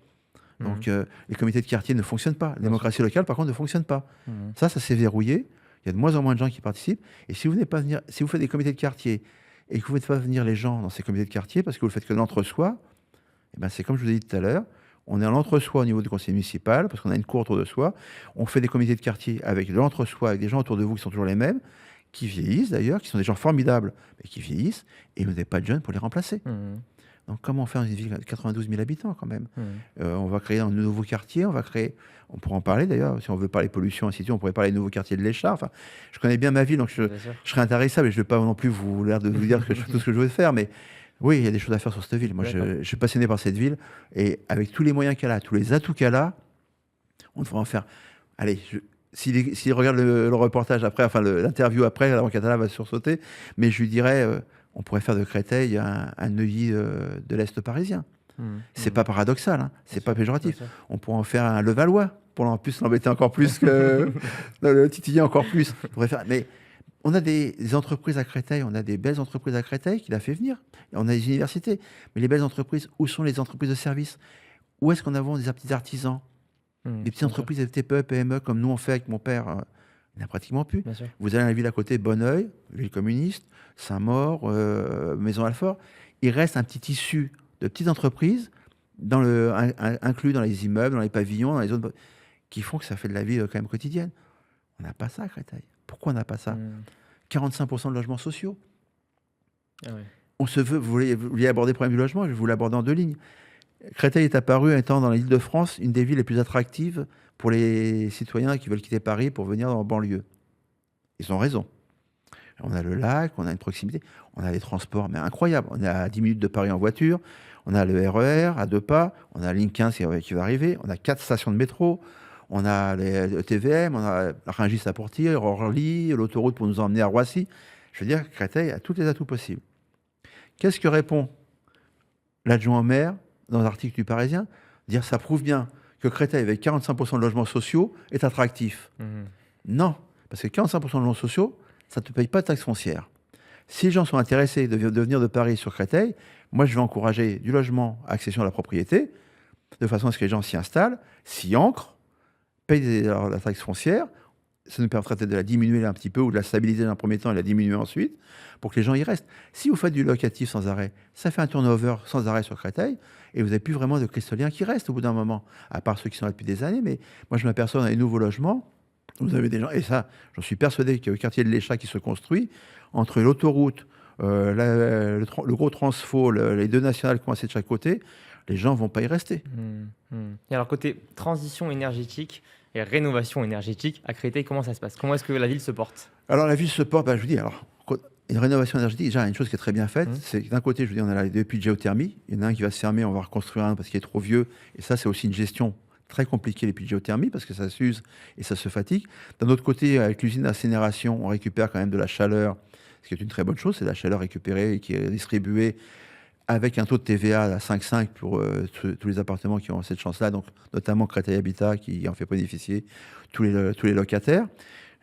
Donc les comités de quartier ne fonctionnent pas. La démocratie locale, par contre, ne fonctionne pas. Ça s'est verrouillé. Il y a de moins en moins de gens qui participent. Et si vous faites des comités de quartier et que vous ne faites pas venir les gens dans ces comités de quartier parce que vous le faites que l'entre-soi, c'est comme je vous ai dit tout à l'heure, on est en entre-soi au niveau du conseil municipal parce qu'on a une cour autour de soi. On fait des comités de quartier avec de l'entre-soi, avec des gens autour de vous qui sont toujours les mêmes, qui vieillissent d'ailleurs, qui sont des gens formidables, mais qui vieillissent, et vous n'avez pas de jeunes pour les remplacer. Donc, comment faire dans une ville de 92 000 habitants, quand même? On va créer un nouveau quartier, on pourra en parler d'ailleurs, si on veut parler pollution, ainsi de suite, on pourrait parler des nouveaux quartiers de l'Écharpe. Enfin, je connais bien ma ville, donc je serais intéressable, et je ne vais pas non plus vous dire tout ce que je veux faire, mais oui, il y a des choses à faire sur cette ville. Moi, je suis passionné par cette ville, et avec tous les moyens qu'elle a, tous les atouts qu'elle a, on devrait en faire. Allez, s'il regarde le reportage après, enfin l'interview après, la banque Atala va sursauter, mais je lui dirais... on pourrait faire de Créteil un Neuilly de l'Est parisien. C'est pas paradoxal, c'est pas péjoratif. On pourrait en faire un Levallois, pour en plus l'embêter encore plus, le titiller encore plus. Mais on a des entreprises à Créteil, on a des belles entreprises à Créteil qu'il a fait venir. Et on a des universités. Mais les belles entreprises, où sont les entreprises de services? Où est-ce qu'on a des petits artisans? Des petites entreprises, des TPE, PME, comme nous on fait avec mon père, il n'y en a pratiquement plus. Vous allez dans la ville à côté, Bonneuil, ville communiste, Saint-Maur, Maison-Alfort. Il reste un petit tissu de petites entreprises inclus dans les immeubles, dans les pavillons, dans les zones qui font que ça fait de la vie quand même quotidienne. On n'a pas ça à Créteil. Pourquoi on n'a pas ça? 45% de logements sociaux. On se veut, vous vouliez aborder le problème du logement, je vais vous l'aborder en 2 lignes. Créteil est apparu étant dans l'Île-de-France une des villes les plus attractives pour les citoyens qui veulent quitter Paris pour venir dans la banlieue. Ils ont raison. On a le lac, on a une proximité, on a les transports, mais incroyables. On est à 10 minutes de Paris en voiture, on a le RER à 2 pas, on a la ligne 15 qui va arriver, on a 4 stations de métro, on a le TVM, on a la Rungis à Portier, Orly, l'autoroute pour nous emmener à Roissy. Je veux dire, Créteil a tous les atouts possibles. Qu'est-ce que répond l'adjoint au maire dans l'article du Parisien? Dire ça prouve bien que Créteil, avec 45% de logements sociaux, est attractif. Non, parce que 45% de logements sociaux, ça ne te paye pas de taxe foncière. Si les gens sont intéressés de venir de Paris sur Créteil, moi je vais encourager du logement à accession à la propriété, de façon à ce que les gens s'y installent, s'y ancrent, payent la taxe foncière. Ça nous permettra peut-être de la diminuer un petit peu ou de la stabiliser dans un premier temps et la diminuer ensuite pour que les gens y restent. Si vous faites du locatif sans arrêt, ça fait un turnover sans arrêt sur Créteil et vous n'avez plus vraiment de cristoliens qui restent au bout d'un moment, à part ceux qui sont là depuis des années. Mais moi, je m'aperçois dans les nouveaux logements, vous avez des gens, et ça, j'en suis persuadé qu'il y a le quartier de l'Écharpe qui se construit entre l'autoroute, le gros transfo, les 2 nationales coincées de chaque côté, les gens ne vont pas y rester. Et alors, côté transition énergétique et rénovation énergétique, à Créteil, comment ça se passe? Comment est-ce que la ville se porte? Alors, la ville se porte, je vous dis, une rénovation énergétique, déjà, une chose qui est très bien faite, c'est que d'un côté, je vous dis, on a les puits de géothermie, il y en a un qui va se fermer, on va reconstruire un parce qu'il est trop vieux, et ça, c'est aussi une gestion très compliquée, les puits de géothermie, parce que ça s'use et ça se fatigue. D'un autre côté, avec l'usine d'incinération, on récupère quand même de la chaleur, ce qui est une très bonne chose, c'est la chaleur récupérée et qui est distribuée avec un taux de TVA à 5,5 pour tous les appartements qui ont cette chance-là, donc notamment Créteil Habitat qui en fait bénéficier tous les locataires.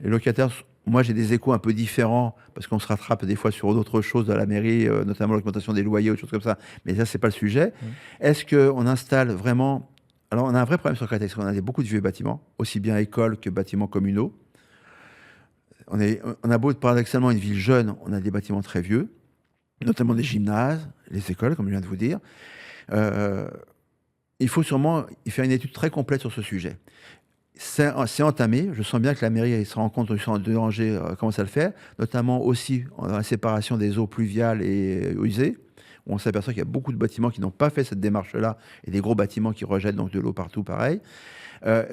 Les locataires, moi j'ai des échos un peu différents parce qu'on se rattrape des fois sur d'autres choses de la mairie, notamment l'augmentation des loyers ou des choses comme ça, mais ça c'est pas le sujet. Est-ce qu'on installe vraiment... Alors on a un vrai problème sur Créteil, parce qu'on a beaucoup de vieux bâtiments, aussi bien écoles que bâtiments communaux. On a beau être paradoxalement une ville jeune, on a des bâtiments très vieux, notamment des gymnases, les écoles, comme je viens de vous dire. Il faut sûrement faire une étude très complète sur ce sujet. C'est entamé. Je sens bien que la mairie se rend compte de danger, commence à le faire, notamment aussi dans la séparation des eaux pluviales et usées, où on s'aperçoit qu'il y a beaucoup de bâtiments qui n'ont pas fait cette démarche-là, et des gros bâtiments qui rejettent donc de l'eau partout, pareil.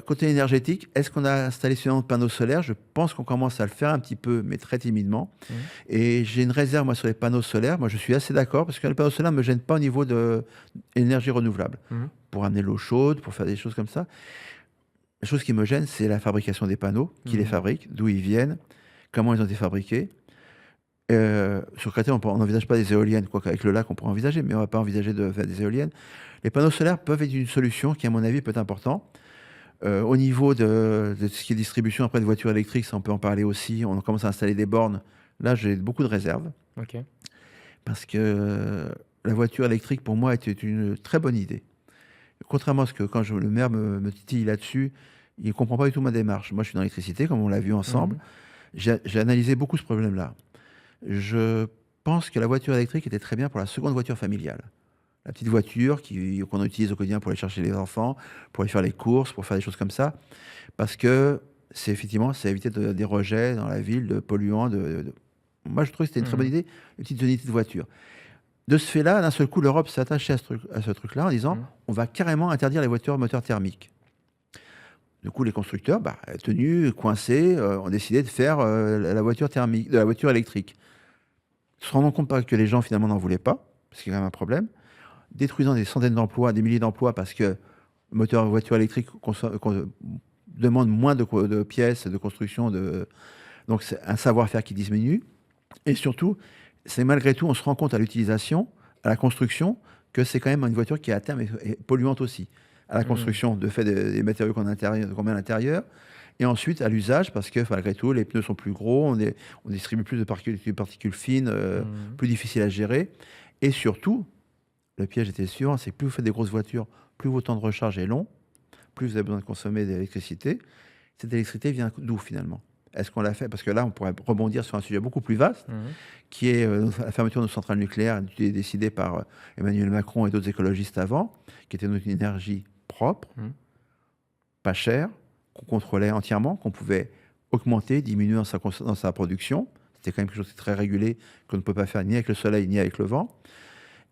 Côté énergétique, est-ce qu'on a installé suffisamment de panneaux solaires? Je pense qu'on commence à le faire un petit peu, mais très timidement. Et j'ai une réserve, moi, sur les panneaux solaires. Moi, je suis assez d'accord, parce que les panneaux solaires ne me gênent pas au niveau de l'énergie renouvelable. Pour amener l'eau chaude, pour faire des choses comme ça. La chose qui me gêne, c'est la fabrication des panneaux, qui les fabriquent, d'où ils viennent, comment ils ont été fabriqués. Sur Créteil, on n'envisage pas des éoliennes, quoique avec le lac, on pourrait envisager, mais on ne va pas envisager de faire des éoliennes. Les panneaux solaires peuvent être une solution qui, à mon avis, peut être importante. Au niveau de ce qui est distribution après de voitures électriques, ça, on peut en parler aussi. On commence à installer des bornes. Là, j'ai beaucoup de réserves. Ok. Parce que la voiture électrique, pour moi, était une très bonne idée. Contrairement à ce que, quand le maire me titille là-dessus, il ne comprend pas du tout ma démarche. Moi, je suis dans l'électricité, comme on l'a vu ensemble. J'ai analysé beaucoup ce problème-là. Je pense que la voiture électrique était très bien pour la seconde voiture familiale. La petite voiture qu'on utilise au quotidien pour aller chercher les enfants, pour aller faire les courses, pour faire des choses comme ça. Parce que c'est effectivement, ça éviter des rejets dans la ville, de polluants. Moi, je trouve que c'était une très bonne idée, une petite unité de voiture. De ce fait-là, d'un seul coup, l'Europe s'est attachée à ce truc-là en disant on va carrément interdire les voitures moteurs thermiques. Du coup, les constructeurs, tenus, coincés, ont décidé de faire la voiture thermique, de la voiture électrique. Se rendant compte que les gens, finalement, n'en voulaient pas, parce qu'il y a quand même un problème, détruisant des centaines d'emplois, des milliers d'emplois, parce que le moteur voiture électrique demande moins de pièces, de construction, donc c'est un savoir-faire qui diminue. Et surtout, c'est malgré tout, on se rend compte à l'utilisation, à la construction, que c'est quand même une voiture qui, à terme, est polluante aussi. À la construction, de fait des matériaux qu'on met à l'intérieur, et ensuite à l'usage, parce que malgré tout, les pneus sont plus gros, on distribue plus de particules fines, plus difficiles à gérer. Et surtout, le piège était suivant, c'est que plus vous faites des grosses voitures, plus votre temps de recharge est long, plus vous avez besoin de consommer d'électricité. Cette électricité vient d'où finalement? Est-ce qu'on l'a fait? Parce que là, on pourrait rebondir sur un sujet beaucoup plus vaste, qui est la fermeture de nos centrales nucléaires, décidée par Emmanuel Macron et d'autres écologistes avant, qui était une énergie propre, pas chère, qu'on contrôlait entièrement, qu'on pouvait augmenter, diminuer dans sa production. C'était quand même quelque chose de très régulé, qu'on ne peut pas faire ni avec le soleil, ni avec le vent.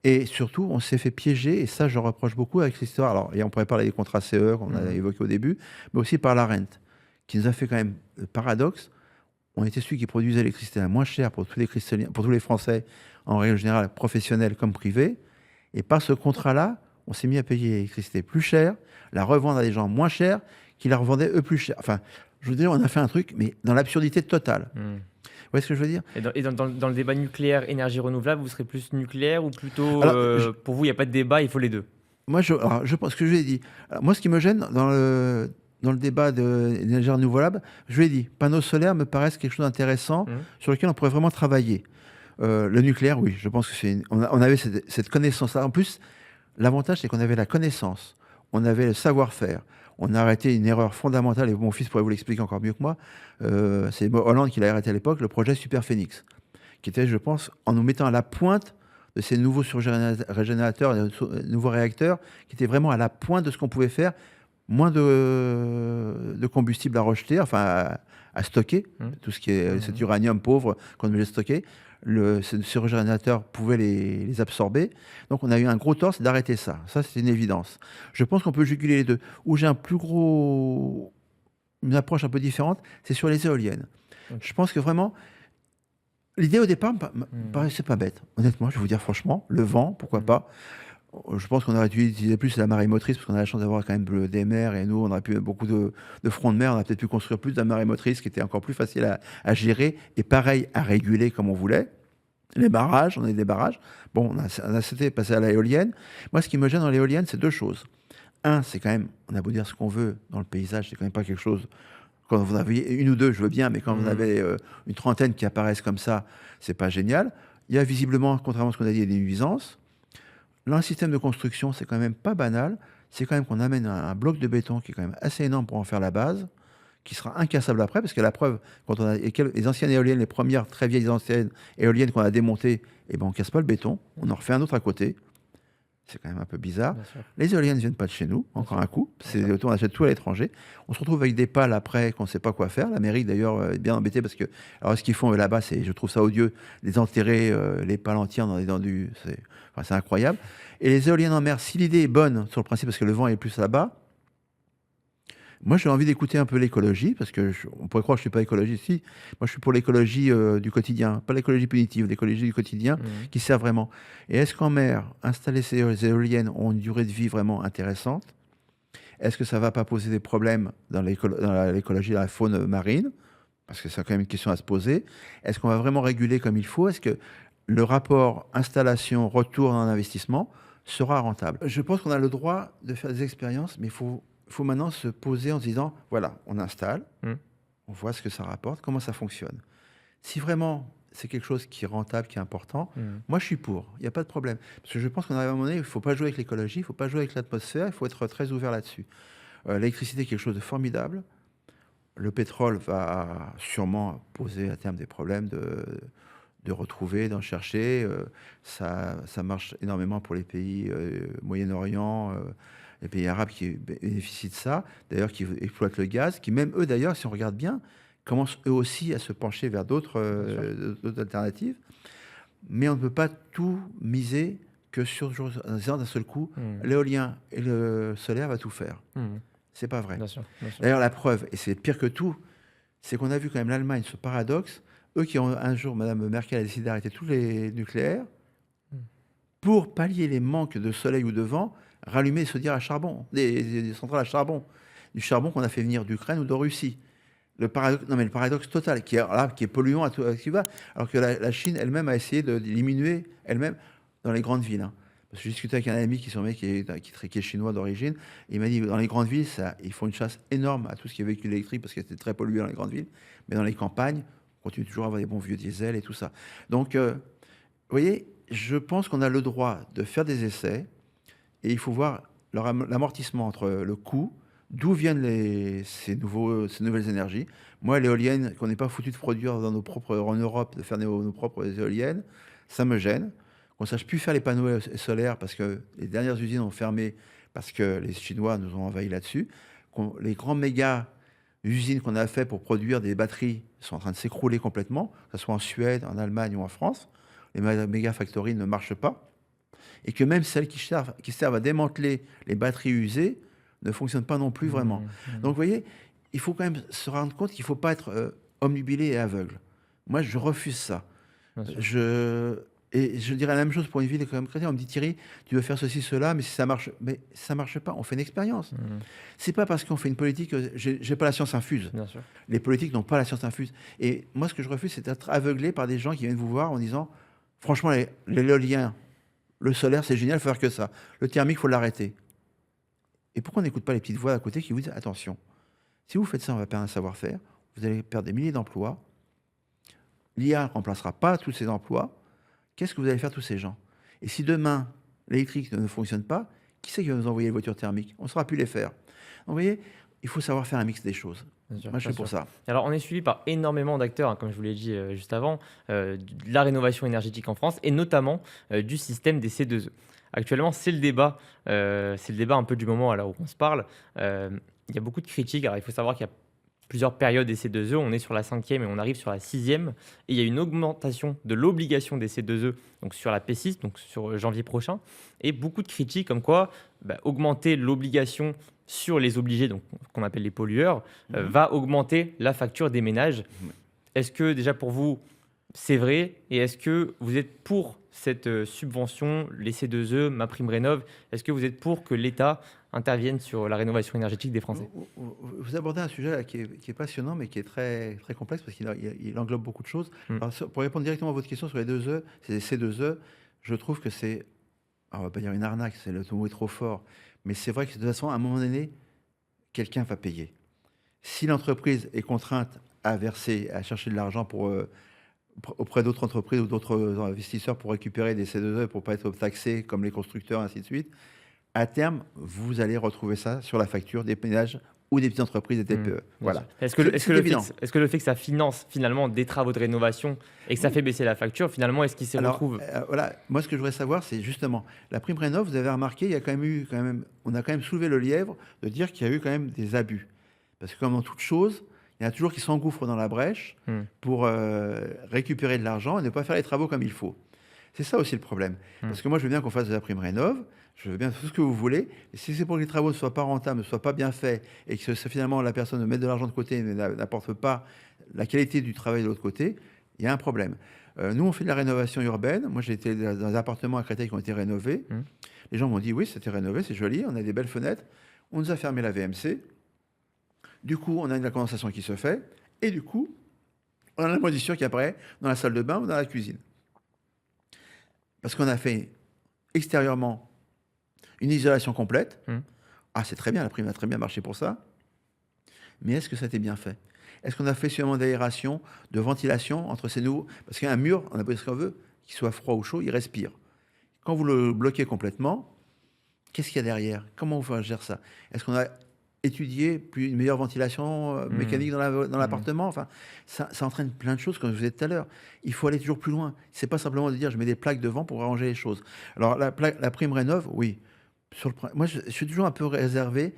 Et surtout, on s'est fait piéger, et ça, je reproche beaucoup avec cette histoire. Alors, on pourrait parler des contrats CE, qu'on a évoqué au début, mais aussi par la rente, qui nous a fait quand même le paradoxe. On était celui qui produisait l'électricité la moins chère pour tous les Français, en règle générale, professionnels comme privés. Et par ce contrat-là, on s'est mis à payer l'électricité plus chère, la revendre à des gens moins chers, qui la revendaient eux plus cher. Enfin, je veux dire, on a fait un truc, mais dans l'absurdité totale. Vous voyez ce que je veux dire? Et dans le débat nucléaire, énergie renouvelable, vous serez plus nucléaire ou plutôt, pour vous, il n'y a pas de débat, il faut les deux? Moi, je pense que je vous ai dit. Alors, moi, ce qui me gêne dans le débat de l'énergie renouvelable, je vous ai dit, panneaux solaires me paraissent quelque chose d'intéressant sur lequel on pourrait vraiment travailler. Le nucléaire, oui, je pense que on avait cette connaissance-là. En plus, l'avantage, c'est qu'on avait la connaissance, on avait le savoir-faire. On a arrêté une erreur fondamentale, et mon fils pourrait vous l'expliquer encore mieux que moi. C'est Hollande qui l'a arrêté à l'époque, le projet Superphénix, qui était, je pense, en nous mettant à la pointe de ces nouveaux surgénérateurs, de nouveaux réacteurs, qui étaient vraiment à la pointe de ce qu'on pouvait faire, moins de combustible à rejeter, enfin à stocker, tout ce qui est cet uranium pauvre qu'on devait stocker. Ces surgénérateurs pouvaient les absorber. Donc on a eu un gros tort, c'est d'arrêter ça. Ça, c'est une évidence. Je pense qu'on peut juguler les deux. Où j'ai une approche un peu différente, c'est sur les éoliennes. Je pense que vraiment, l'idée au départ me paraissait pas bête. Honnêtement, je vais vous dire franchement, le vent, pourquoi pas. Je pense qu'on aurait dû utiliser plus la marée motrice, parce qu'on a la chance d'avoir quand même des mers, et nous, on aurait pu beaucoup de fronts de mer, on aurait peut-être pu construire plus de la marée motrice, qui était encore plus facile à gérer, et pareil, à réguler comme on voulait. Les barrages, on a des barrages. Bon, on a passé à l'éolienne. Moi, ce qui me gêne dans l'éolienne, c'est deux choses. Un, c'est quand même, on a beau dire ce qu'on veut dans le paysage, c'est quand même pas quelque chose... Quand vous en avez une ou deux, je veux bien, mais quand vous avez une trentaine qui apparaissent comme ça, c'est pas génial. Il y a visiblement, contrairement à ce qu'on a dit, des nuisances. Là, un système de construction, c'est quand même pas banal. C'est quand même qu'on amène un bloc de béton qui est quand même assez énorme pour en faire la base, qui sera incassable après, parce que la preuve, quand on a les anciennes éoliennes, les premières très vieilles anciennes éoliennes qu'on a démontées, eh ben on casse pas le béton, on en refait un autre à côté. C'est quand même un peu bizarre. Les éoliennes ne viennent pas de chez nous, encore un coup. On achète tout à l'étranger. On se retrouve avec des pales après qu'on ne sait pas quoi faire. La mairie, d'ailleurs, est bien embêtée parce que... Alors, ce qu'ils font là-bas, je trouve ça odieux, les enterrer, les pales entières dans du... C'est incroyable. Et les éoliennes en mer, si l'idée est bonne sur le principe, parce que le vent est plus là-bas, Moi, j'ai envie d'écouter un peu l'écologie, parce que on pourrait croire que je ne suis pas écologiste ici. Moi, je suis pour l'écologie du quotidien, pas l'écologie punitive, l'écologie du quotidien qui sert vraiment. Et est-ce qu'en mer, installer ces éoliennes ont une durée de vie vraiment intéressante? Est-ce que ça ne va pas poser des problèmes dans l'écologie de la faune marine? Parce que c'est quand même une question à se poser. Est-ce qu'on va vraiment réguler comme il faut? Est-ce que le rapport installation-retour en investissement sera rentable? Je pense qu'on a le droit de faire des expériences, mais il faut maintenant se poser en se disant, voilà, on installe, on voit ce que ça rapporte, comment ça fonctionne. Si vraiment c'est quelque chose qui est rentable, qui est important, moi je suis pour, il n'y a pas de problème. Parce que je pense qu'on arrive à un moment donné, il ne faut pas jouer avec l'écologie, il ne faut pas jouer avec l'atmosphère, il faut être très ouvert là-dessus. L'électricité est quelque chose de formidable. Le pétrole va sûrement poser à terme des problèmes de retrouver, d'en chercher. Ça marche énormément pour les pays Moyen-Orient, les pays arabes qui bénéficient de ça, d'ailleurs qui exploitent le gaz, qui même eux d'ailleurs, si on regarde bien, commencent eux aussi à se pencher vers d'autres alternatives. Mais on ne peut pas tout miser que sur d'un seul coup, l'éolien et le solaire va tout faire. C'est pas vrai. Bien sûr. D'ailleurs, la preuve, et c'est pire que tout, c'est qu'on a vu quand même l'Allemagne, ce paradoxe, eux qui ont un jour, Mme Merkel a décidé d'arrêter tous les nucléaires, pour pallier les manques de soleil ou de vent, rallumer des chaudières à charbon, des centrales à charbon, du charbon qu'on a fait venir d'Ukraine ou de Russie. Le paradoxe total, qui est polluant à tout ce qui va, alors que la Chine elle-même a essayé de diminuer elle-même dans les grandes villes. Parce que j'ai discuté avec un ami qui est chinois d'origine, et il m'a dit dans les grandes villes, ils font une chasse énorme à tout ce qui est véhicule électrique parce que c'était très pollué dans les grandes villes, mais dans les campagnes, on continue toujours à avoir des bons vieux diesel et tout ça. Donc, vous voyez, je pense qu'on a le droit de faire des essais, et il faut voir l'amortissement entre le coût, d'où viennent ces nouvelles énergies. Moi, l'éolienne, qu'on n'ait pas foutu de produire en Europe, de faire nos propres éoliennes, ça me gêne. Qu'on ne sache plus faire les panneaux solaires parce que les dernières usines ont fermé parce que les Chinois nous ont envahis là-dessus. Les grands méga usines qu'on a fait pour produire des batteries sont en train de s'écrouler complètement, que ce soit en Suède, en Allemagne ou en France. Les méga factories ne marchent pas. Et que même celles qui servent à démanteler les batteries usées ne fonctionnent pas non plus vraiment. Donc vous voyez, il faut quand même se rendre compte qu'il ne faut pas être omnubilé et aveugle. Moi, je refuse ça. Et je dirais la même chose pour une ville comme Créteil. On me dit, Thierry, tu veux faire ceci, cela, mais si ça marche, mais ça marche pas. On fait une expérience. C'est pas parce qu'on fait une politique que j'ai pas la science infuse. Bien sûr. Les politiques n'ont pas la science infuse. Et moi, ce que je refuse, c'est d'être aveuglé par des gens qui viennent vous voir en disant, franchement, l'éolien, le solaire, c'est génial, il faut faire que ça. Le thermique, il faut l'arrêter. Et pourquoi on n'écoute pas les petites voix à côté qui vous disent, attention, si vous faites ça, on va perdre un savoir-faire, vous allez perdre des milliers d'emplois, l'IA ne remplacera pas tous ces emplois. Qu'est-ce que vous allez faire tous ces gens? Et si demain, l'électrique ne fonctionne pas, qui c'est qui va nous envoyer les voitures thermiques? On ne saura plus les faire. Donc, vous voyez, il faut savoir faire un mix des choses. Moi, je suis pour ça. Alors, on est suivi par énormément d'acteurs, comme je vous l'ai dit juste avant, de la rénovation énergétique en France, et notamment du système des C2E. Actuellement, c'est le débat un peu du moment à l'heure où on se parle. Il y a beaucoup de critiques. Alors, il faut savoir qu'il y a plusieurs périodes des C2E, on est sur la 5e et on arrive sur la 6e. Et il y a une augmentation de l'obligation des C2E donc sur la P6, donc sur janvier prochain. Et beaucoup de critiques comme quoi augmenter l'obligation sur les obligés, donc qu'on appelle les pollueurs, va augmenter la facture des ménages. Est-ce que déjà pour vous, c'est vrai? Et est-ce que vous êtes pour cette subvention, les C2E, MaPrimeRénov'? Est-ce que vous êtes pour que l'État intervienne sur la rénovation énergétique des Français? Vous abordez un sujet là, qui est passionnant, mais qui est très, très complexe parce qu'il englobe beaucoup de choses. Alors, pour répondre directement à votre question sur les C2E, je trouve que c'est, on ne va pas dire une arnaque, le mot est trop fort, mais c'est vrai que de toute façon, à un moment donné, quelqu'un va payer. Si l'entreprise est contrainte à verser, à chercher de l'argent auprès d'autres entreprises ou d'autres investisseurs pour récupérer des C2E pour ne pas être taxés comme les constructeurs, ainsi de suite, à terme, vous allez retrouver ça sur la facture des ménages ou des petites entreprises, des TPE. Voilà. Est-ce que le fait que ça finance finalement des travaux de rénovation et que ça fait baisser la facture, finalement, est-ce qu'il se retrouve voilà. Moi, ce que je voudrais savoir, c'est justement, la prime rénov', vous avez remarqué, on a quand même soulevé le lièvre de dire qu'il y a eu quand même des abus. Parce que comme dans toute chose, il y en a toujours qui s'engouffrent dans la brèche pour récupérer de l'argent et ne pas faire les travaux comme il faut. C'est ça aussi le problème. Parce que moi, je veux bien qu'on fasse de la prime rénov', je veux bien tout ce que vous voulez, et si c'est pour que les travaux ne soient pas rentables, ne soient pas bien faits, et que finalement la personne met de l'argent de côté mais n'apporte pas la qualité du travail de l'autre côté, il y a un problème. Nous, on fait de la rénovation urbaine. Moi, j'ai été dans des appartements à Créteil qui ont été rénovés. Les gens m'ont dit, oui, c'était rénové, c'est joli, on a des belles fenêtres. On nous a fermé la VMC. Du coup, on a de la condensation qui se fait. Et du coup, on a la moisissure qui apparaît dans la salle de bain ou dans la cuisine. Parce qu'on a fait extérieurement une isolation complète. Ah, c'est très bien, la prime a très bien marché pour ça. Mais est-ce que ça a été bien fait? Est-ce qu'on a fait suffisamment d'aération, de ventilation entre ces nouveaux... Parce qu'un mur, on a besoin de ce qu'on veut, qu'il soit froid ou chaud, il respire. Quand vous le bloquez complètement, qu'est-ce qu'il y a derrière? Comment on gère ça? Est-ce qu'on a étudié une meilleure ventilation mécanique dans l'appartement? Enfin, ça entraîne plein de choses, comme je vous disais tout à l'heure. Il faut aller toujours plus loin. C'est pas simplement de dire je mets des plaques devant pour arranger les choses. Alors la prime rénov', oui. Moi, je suis toujours un peu réservé.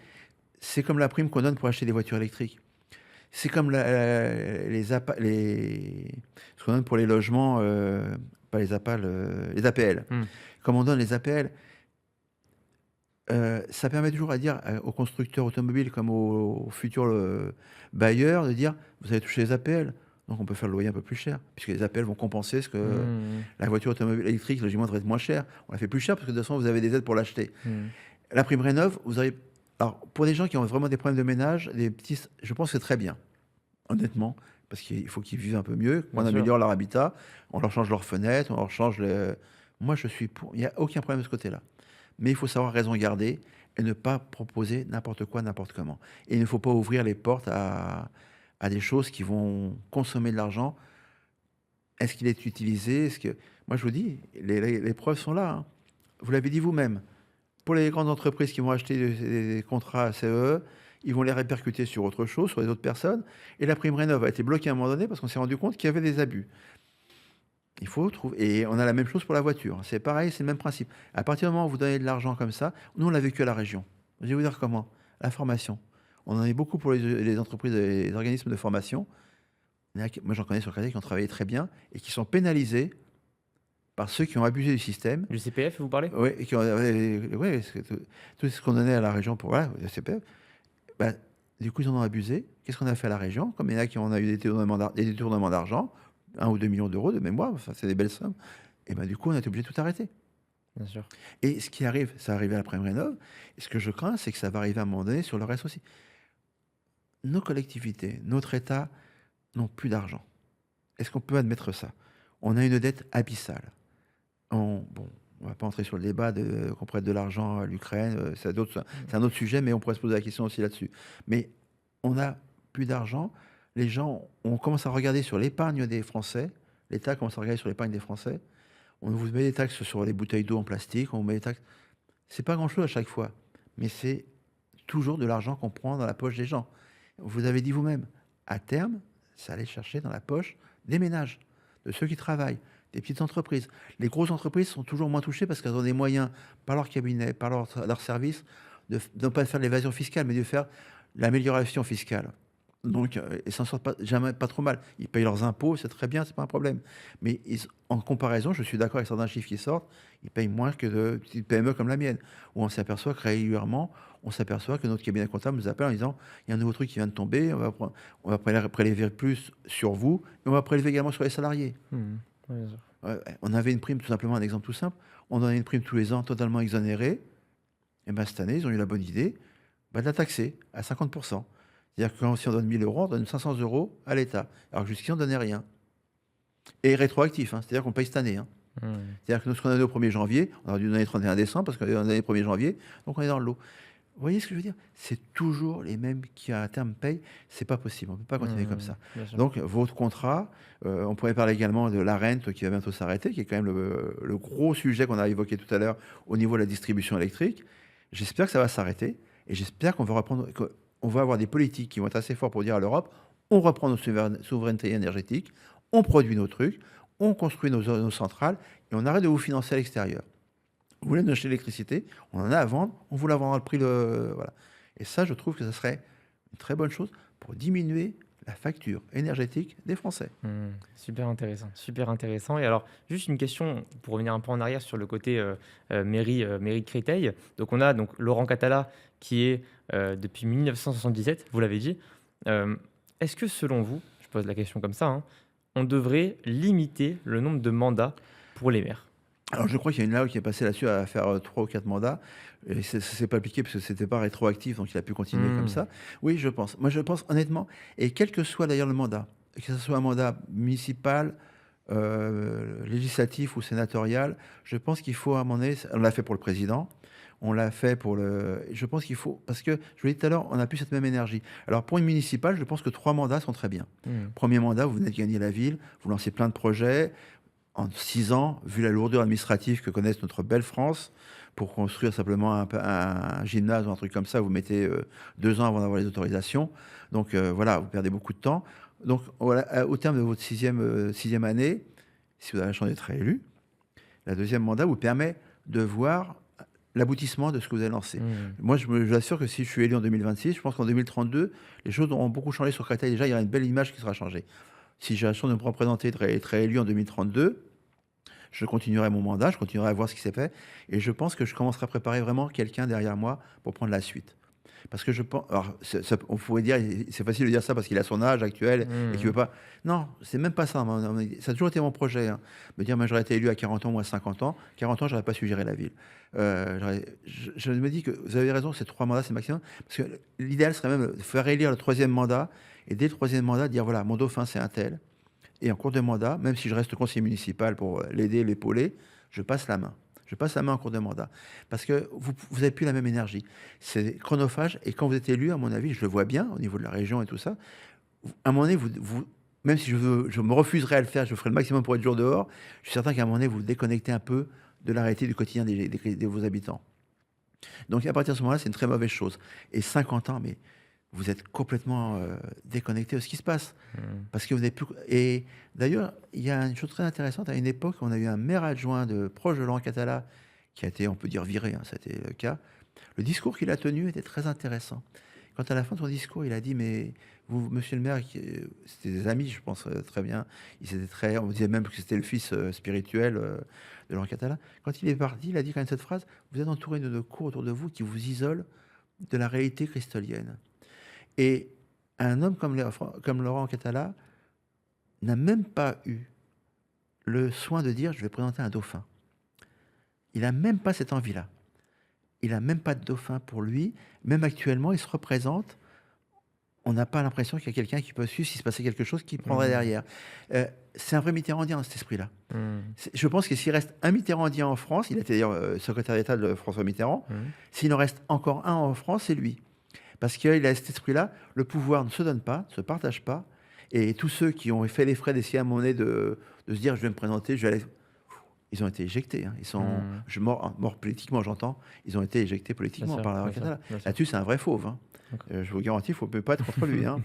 C'est comme la prime qu'on donne pour acheter des voitures électriques. C'est comme ce qu'on donne pour les logements, pas les les APL. Comme on donne les APL, ça permet toujours à dire aux constructeurs automobiles comme aux futurs bailleurs de dire vous avez touché les APL, donc on peut faire le loyer un peu plus cher, puisque les APL vont compenser ce que la voiture automobile électrique, logiquement, devrait être moins chère. On la fait plus cher parce que de toute façon, vous avez des aides pour l'acheter. La prime rénov', vous avez... Alors, pour des gens qui ont vraiment des problèmes de ménage, je pense que c'est très bien, honnêtement, parce qu'il faut qu'ils vivent un peu mieux, qu'on améliore leur habitat, on leur change leurs fenêtres, on leur change les... Moi, je suis pour. Il n'y a aucun problème de ce côté-là. Mais il faut savoir raison garder et ne pas proposer n'importe quoi, n'importe comment. Et il ne faut pas ouvrir les portes à des choses qui vont consommer de l'argent. Est-ce qu'il est utilisé? Moi, je vous dis, les preuves sont là. Hein. Vous l'avez dit vous-même. Pour les grandes entreprises qui vont acheter des contrats CE, ils vont les répercuter sur autre chose, sur les autres personnes. Et la prime rénov' a été bloquée à un moment donné parce qu'on s'est rendu compte qu'il y avait des abus. Il faut trouver. Et on a la même chose pour la voiture. C'est pareil, c'est le même principe. À partir du moment où vous donnez de l'argent comme ça, nous, on l'a vécu à la région. Je vais vous dire comment. La formation. On en a beaucoup pour les entreprises et les organismes de formation. Moi, j'en connais sur Créteil qui ont travaillé très bien et qui sont pénalisés par ceux qui ont abusé du système. Du CPF, vous parlez? Oui, tout ce qu'on donnait à la région pour le CPF, du coup, ils en ont abusé. Qu'est-ce qu'on a fait à la région? Comme il y en a qui ont eu des détournements d'argent, 1 ou 2 millions d'euros de mémoire, enfin, c'est des belles sommes, et du coup, on a été obligé de tout arrêter. Bien sûr. Et ce qui arrive, ça arrive à la prime rénov', et ce que je crains, c'est que ça va arriver à un moment donné sur le reste aussi. Nos collectivités, notre État n'ont plus d'argent. Est-ce qu'on peut admettre ça? On a une dette abyssale. On va pas entrer sur le débat qu'on prête de l'argent à l'Ukraine, c'est un autre sujet, mais on pourrait se poser la question aussi là-dessus. Mais on n'a plus d'argent. Les gens, on commence à regarder sur l'épargne des Français. L'État commence à regarder sur l'épargne des Français. On vous met des taxes sur les bouteilles d'eau en plastique. On vous met des taxes. C'est pas grand-chose à chaque fois, mais c'est toujours de l'argent qu'on prend dans la poche des gens. Vous avez dit vous-même, à terme, ça allait chercher dans la poche des ménages, de ceux qui travaillent, des petites entreprises. Les grosses entreprises sont toujours moins touchées parce qu'elles ont des moyens, par leur cabinet, par leur service, de ne pas faire l'évasion fiscale, mais de faire l'amélioration fiscale. Donc, ils s'en sortent jamais pas trop mal. Ils payent leurs impôts, c'est très bien, c'est pas un problème. Mais en comparaison, je suis d'accord avec certains chiffres qui sortent, ils payent moins que de petites PME comme la mienne, où on s'aperçoit que régulièrement, que notre cabinet comptable nous appelle en disant il y a un nouveau truc qui vient de tomber, on va prélever plus sur vous, et on va prélever également sur les salariés. On avait une prime, tout simplement, un exemple tout simple, on donnait une prime tous les ans totalement exonérée, et cette année, ils ont eu la bonne idée de la taxer à 50%. C'est-à-dire que si on donne 1 000 euros, on donne 500 euros à l'État. Alors que jusqu'ici, on ne donnait rien. Et rétroactif, c'est-à-dire qu'on paye cette année. C'est-à-dire que nous, ce qu'on a donné au 1er janvier, on aurait dû donner le 31 décembre parce qu'on a donné le 1er janvier, donc on est dans le lot. Vous voyez ce que je veux dire? C'est toujours les mêmes qui, à terme, payent. C'est pas possible. On ne peut pas continuer comme ça. Donc, votre contrat, on pourrait parler également de la rente qui va bientôt s'arrêter, qui est quand même le gros sujet qu'on a évoqué tout à l'heure au niveau de la distribution électrique. J'espère que ça va s'arrêter et j'espère qu'on va reprendre... On va avoir des politiques qui vont être assez forts pour dire à l'Europe, on reprend notre souveraineté énergétique, on produit nos trucs, on construit nos centrales et on arrête de vous financer à l'extérieur. Vous voulez nous acheter l'électricité, on en a à vendre, on vous la vendra le prix. Voilà. Et ça, je trouve que ça serait une très bonne chose pour diminuer la facture énergétique des Français. Super intéressant, super intéressant. Et alors, juste une question pour revenir un peu en arrière sur le côté mairie de Créteil. Donc, on a donc Laurent Catala qui est depuis 1977, vous l'avez dit. Euh, Est-ce que selon vous, je pose la question comme ça, hein, on devrait limiter le nombre de mandats pour les maires? Alors, je crois qu'il y a une loi qui est passée là-dessus à faire 3 ou 4 mandats. Et ça ne s'est pas appliqué parce que ce n'était pas rétroactif, donc il a pu continuer comme ça. Oui, je pense. Moi, je pense honnêtement, et quel que soit d'ailleurs le mandat, que ce soit un mandat municipal, législatif ou sénatorial, je pense qu'il faut, à un moment donné, on l'a fait pour le président, on l'a fait pour le... Je pense qu'il faut, parce que, je vous l'ai dit tout à l'heure, on n'a plus cette même énergie. Alors, pour une municipale, je pense que 3 mandats sont très bien. Premier mandat, vous venez de gagner la ville, vous lancez plein de projets. En 6 ans, vu la lourdeur administrative que connaissent notre belle France, pour construire simplement un gymnase ou un truc comme ça, vous mettez 2 ans avant d'avoir les autorisations. Donc voilà, vous perdez beaucoup de temps. Donc voilà, au terme de votre sixième année, si vous avez la chance d'être réélu, la deuxième mandat vous permet de voir l'aboutissement de ce que vous avez lancé. Moi, je vous assure que si je suis élu en 2026, je pense qu'en 2032, les choses auront beaucoup changé sur Créteil. Déjà, il y aura une belle image qui sera changée. Si j'ai la chance de me représenter et d'être réélu en 2032, je continuerai mon mandat, je continuerai à voir ce qui s'est fait, et je pense que je commencerai à préparer vraiment quelqu'un derrière moi pour prendre la suite. Parce que je pense, alors, on pourrait dire, c'est facile de dire ça parce qu'il a son âge actuel et qu'il veut pas. Non, c'est même pas ça. Ça a toujours été mon projet. Hein. Me dire, moi, j'aurais été élu à 40 ans ou à 50 ans. 40 ans, j'aurais pas su gérer la ville. Je me dis que vous avez raison, ces 3 mandats, c'est le maximum. Parce que l'idéal serait même de faire élire le 3e mandat et dès le 3e mandat, dire voilà, mon dauphin, c'est un tel. Et en cours de mandat, même si je reste conseiller municipal pour l'aider, l'épauler, je passe la main. Je passe la main en cours de mandat. Parce que vous n'avez plus la même énergie. C'est chronophage. Et quand vous êtes élu, à mon avis, je le vois bien au niveau de la région et tout ça, à un moment donné, même si je me refuserais à le faire, je ferai le maximum pour être jour dehors, je suis certain qu'à un moment donné, vous vous déconnectez un peu de la réalité du quotidien de vos habitants. Donc à partir de ce moment-là, c'est une très mauvaise chose. Et 50 ans, mais vous êtes complètement déconnecté de ce qui se passe. Parce que vous n'avez plus... Et d'ailleurs, il y a une chose très intéressante. À une époque, on a eu un maire adjoint proche de Laurent Catala qui a été, on peut dire, viré, hein, c'était le cas. Le discours qu'il a tenu était très intéressant. Quand à la fin de son discours, il a dit, mais vous, monsieur le maire, c'était des amis, je pense très bien, on disait même que c'était le fils spirituel de Laurent Catala. Quand il est parti, il a dit quand même cette phrase, vous êtes entouré de cours autour de vous qui vous isolent de la réalité christolienne. Et un homme comme Laurent Catala n'a même pas eu le soin de dire « je vais présenter un dauphin ». Il n'a même pas cette envie-là. Il n'a même pas de dauphin pour lui. Même actuellement, il se représente. On n'a pas l'impression qu'il y a quelqu'un qui peut suivre s'il se passait quelque chose qui prendrait derrière. C'est un vrai mitterrandien dans cet esprit-là. Je pense que s'il reste un mitterrandien en France, il était d'ailleurs secrétaire d'État de François Mitterrand, s'il en reste encore un en France, c'est lui. Parce qu'il a cet esprit-là, le pouvoir ne se donne pas, ne se partage pas, et tous ceux qui ont fait les frais d'essayer à un moment donné de se dire je vais me présenter, ils ont été éjectés. Hein. Ils sont morts politiquement, j'entends. Ils ont été éjectés politiquement par la Catala. Là-dessus, c'est un vrai fauve. Hein. Je vous garantis, il ne faut pas être contre lui. Hein.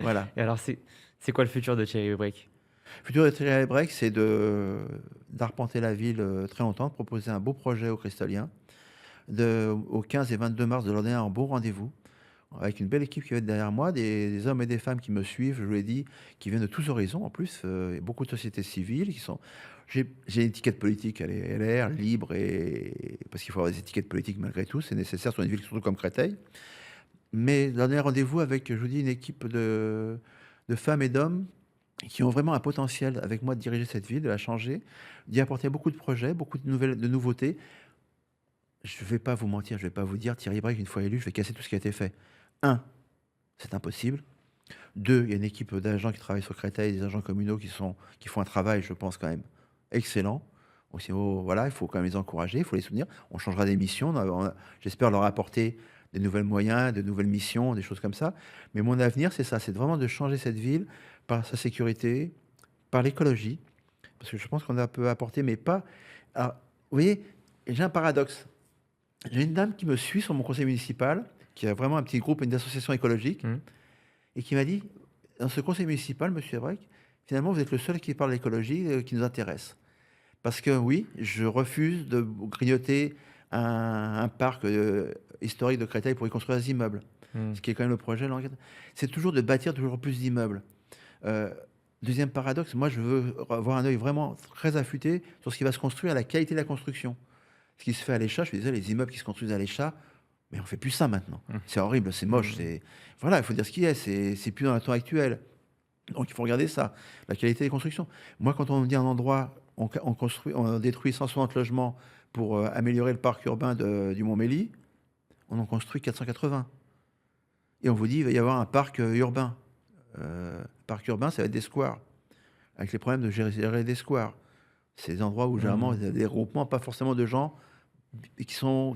Voilà. Et alors, c'est quoi le futur de Thierry Hebrek? Le futur de Thierry Hebrek, c'est d'arpenter la ville très longtemps, de proposer un beau projet aux Cristoliens, au 15 et 22 mars de leur donner un bon rendez-vous, avec une belle équipe qui va être derrière moi, des hommes et des femmes qui me suivent, je vous l'ai dit, qui viennent de tous horizons en plus, beaucoup de sociétés civiles qui sont... J'ai une étiquette politique, elle est LR, libre, parce qu'il faut avoir des étiquettes politiques malgré tout, c'est nécessaire sur une ville surtout comme Créteil. Mais donner rendez-vous avec, je vous dis, une équipe de femmes et d'hommes qui ont vraiment un potentiel avec moi de diriger cette ville, de la changer, d'y apporter beaucoup de projets, beaucoup de nouveautés. Je ne vais pas vous mentir, je ne vais pas vous dire, Thierry Hebrek, une fois élu, je vais casser tout ce qui a été fait. 1, c'est impossible. 2, il y a une équipe d'agents qui travaillent sur Créteil, des agents communaux qui font un travail, je pense, quand même excellent. Aussi, voilà, il faut quand même les encourager, il faut les soutenir. On changera des missions. J'espère leur apporter des nouveaux moyens, de nouvelles missions, des choses comme ça. Mais mon avenir, c'est ça, c'est vraiment de changer cette ville par sa sécurité, par l'écologie. Parce que je pense qu'on a peu apporté, mais pas... Alors, vous voyez, j'ai un paradoxe. J'ai une dame qui me suit sur mon conseil municipal, qui a vraiment un petit groupe, une association écologique, et qui m'a dit, dans ce conseil municipal, monsieur Hebrek, finalement, vous êtes le seul qui parle d'écologie, qui nous intéresse. Parce que oui, je refuse de grignoter un parc historique de Créteil pour y construire des immeubles. ce qui est quand même le projet. C'est toujours de bâtir toujours plus d'immeubles. Deuxième paradoxe, moi je veux avoir un œil vraiment très affûté sur ce qui va se construire, la qualité de la construction. Ce qui se fait à l'Échat, je disais, les immeubles qui se construisent à l'Échat, mais on ne fait plus ça maintenant. C'est horrible, c'est moche. Voilà, il faut dire ce qui est, c'est plus dans le temps actuel. Donc il faut regarder ça, la qualité des constructions. Moi, quand on me dit un endroit, on détruit 160 logements pour améliorer le parc urbain du Montmélie, on en construit 480. Et on vous dit qu'il va y avoir un parc urbain. Parc urbain, ça va être des squares, avec les problèmes de gérer des squares. C'est des endroits où généralement il y a des regroupements, pas forcément de gens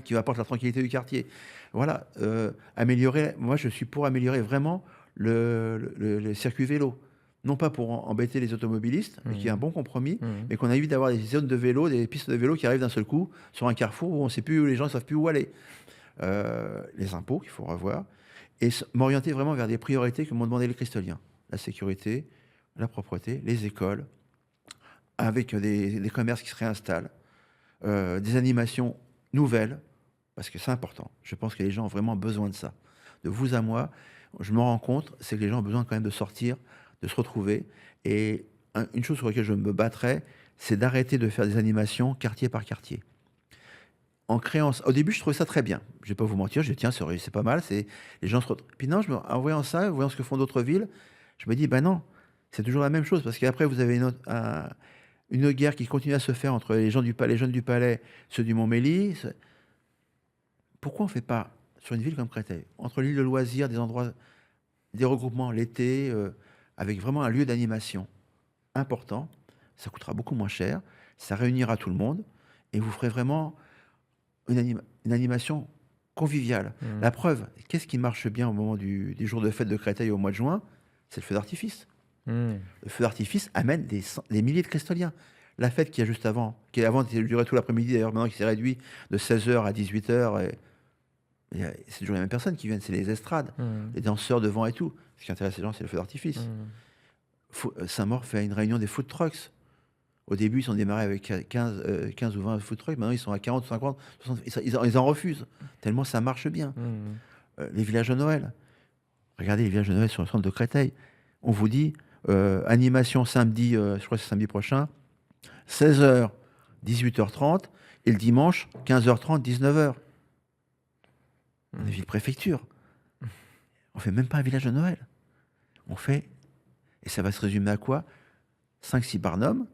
qui apportent la tranquillité du quartier. Voilà, améliorer. Moi, je suis pour améliorer vraiment le circuit vélo. Non pas pour embêter les automobilistes, mais qui est un bon compromis, mais qu'on évite d'avoir des zones de vélo, des pistes de vélo qui arrivent d'un seul coup sur un carrefour où on ne sait plus où les gens ne savent plus où aller. Les impôts qu'il faut revoir et m'orienter vraiment vers des priorités que m'ont demandé les Cristoliens. La sécurité, la propreté, les écoles, avec des commerces qui se réinstallent, des animations nouvelles, parce que c'est important. Je pense que les gens ont vraiment besoin de ça. De vous à moi, je me rends compte, c'est que les gens ont besoin quand même de sortir, de se retrouver. Et une chose sur laquelle je me battrais, c'est d'arrêter de faire des animations quartier par quartier. Au début, je trouvais ça très bien. Je ne vais pas vous mentir, je dis tiens, c'est pas mal. Les gens se retrouvent. Puis non, en voyant ça, en voyant ce que font d'autres villes, je me dis ben non, c'est toujours la même chose. Parce qu'après, vous avez une guerre qui continue à se faire entre les jeunes du Palais, ceux du Montmélie. Pourquoi on ne fait pas sur une ville comme Créteil, entre l'île de loisirs, des endroits, des regroupements l'été, avec vraiment un lieu d'animation important, ça coûtera beaucoup moins cher, ça réunira tout le monde, et vous ferez vraiment une animation conviviale. La preuve, qu'est-ce qui marche bien au moment des jours de fête de Créteil au mois de juin? C'est le feu d'artifice. Le feu d'artifice amène des milliers de Cristoliens. La fête qui est juste avant, qui avant durait tout l'après-midi, d'ailleurs maintenant qui s'est réduit de 16h à 18h, c'est toujours les mêmes personnes qui viennent, c'est les estrades, les danseurs devant et tout. Ce qui intéresse les gens, c'est le feu d'artifice. Saint-Maur fait une réunion des food trucks. Au début, ils ont démarré avec 15 ou 20 food trucks. Maintenant, ils sont à 40, 50, 60. Ils en refusent, tellement ça marche bien. Les villages de Noël. Regardez les villages de Noël sur le centre de Créteil. On vous dit, animation samedi, je crois que c'est samedi prochain, 16h, 18h30, et le dimanche, 15h30, 19h. On est ville-préfecture. On fait même pas un village de Noël. On fait, et ça va se résumer à quoi? 5-6 barnums.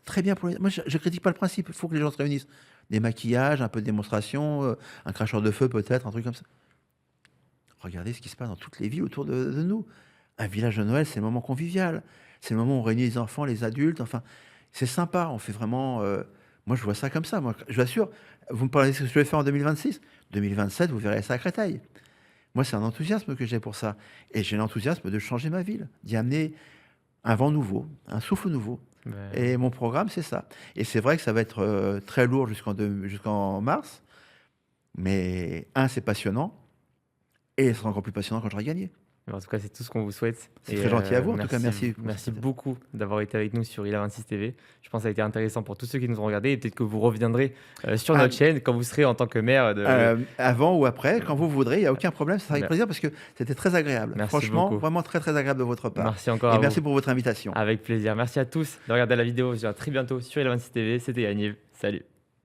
Très bien pour les... Moi, je ne critique pas le principe. Il faut que les gens se réunissent. Des maquillages, un peu de démonstration, un cracheur de feu peut-être, un truc comme ça. Regardez ce qui se passe dans toutes les villes autour de nous. Un village de Noël, c'est le moment convivial. C'est le moment où on réunit les enfants, les adultes. Enfin, c'est sympa. On fait vraiment... moi, je vois ça comme ça. Moi, je vous assure, vous me parlez de ce que je vais faire en 2026. 2027, vous verrez ça à Créteil. Moi, c'est un enthousiasme que j'ai pour ça. Et j'ai l'enthousiasme de changer ma ville, d'y amener un vent nouveau, un souffle nouveau. Et mon programme, c'est ça. Et c'est vrai que ça va être très lourd jusqu'en mars. Mais c'est passionnant. Et ce sera encore plus passionnant quand j'aurai gagné. En tout cas, c'est tout ce qu'on vous souhaite. C'est très gentil à vous. En tout cas, merci. Merci beaucoup d'avoir été avec nous sur ILA26 TV. Je pense que ça a été intéressant pour tous ceux qui nous ont regardés. Et peut-être que vous reviendrez sur notre chaîne quand vous serez en tant que maire. Avant ou après, quand vous voudrez, il n'y a aucun problème. Ça sera avec plaisir parce que c'était très agréable. Merci Franchement, beaucoup. vraiment très, très agréable de votre part. Merci encore et merci pour votre invitation. Avec plaisir. Merci à tous de regarder la vidéo. Je vous dis à très bientôt sur ILA26 TV. C'était Yaniv. Salut.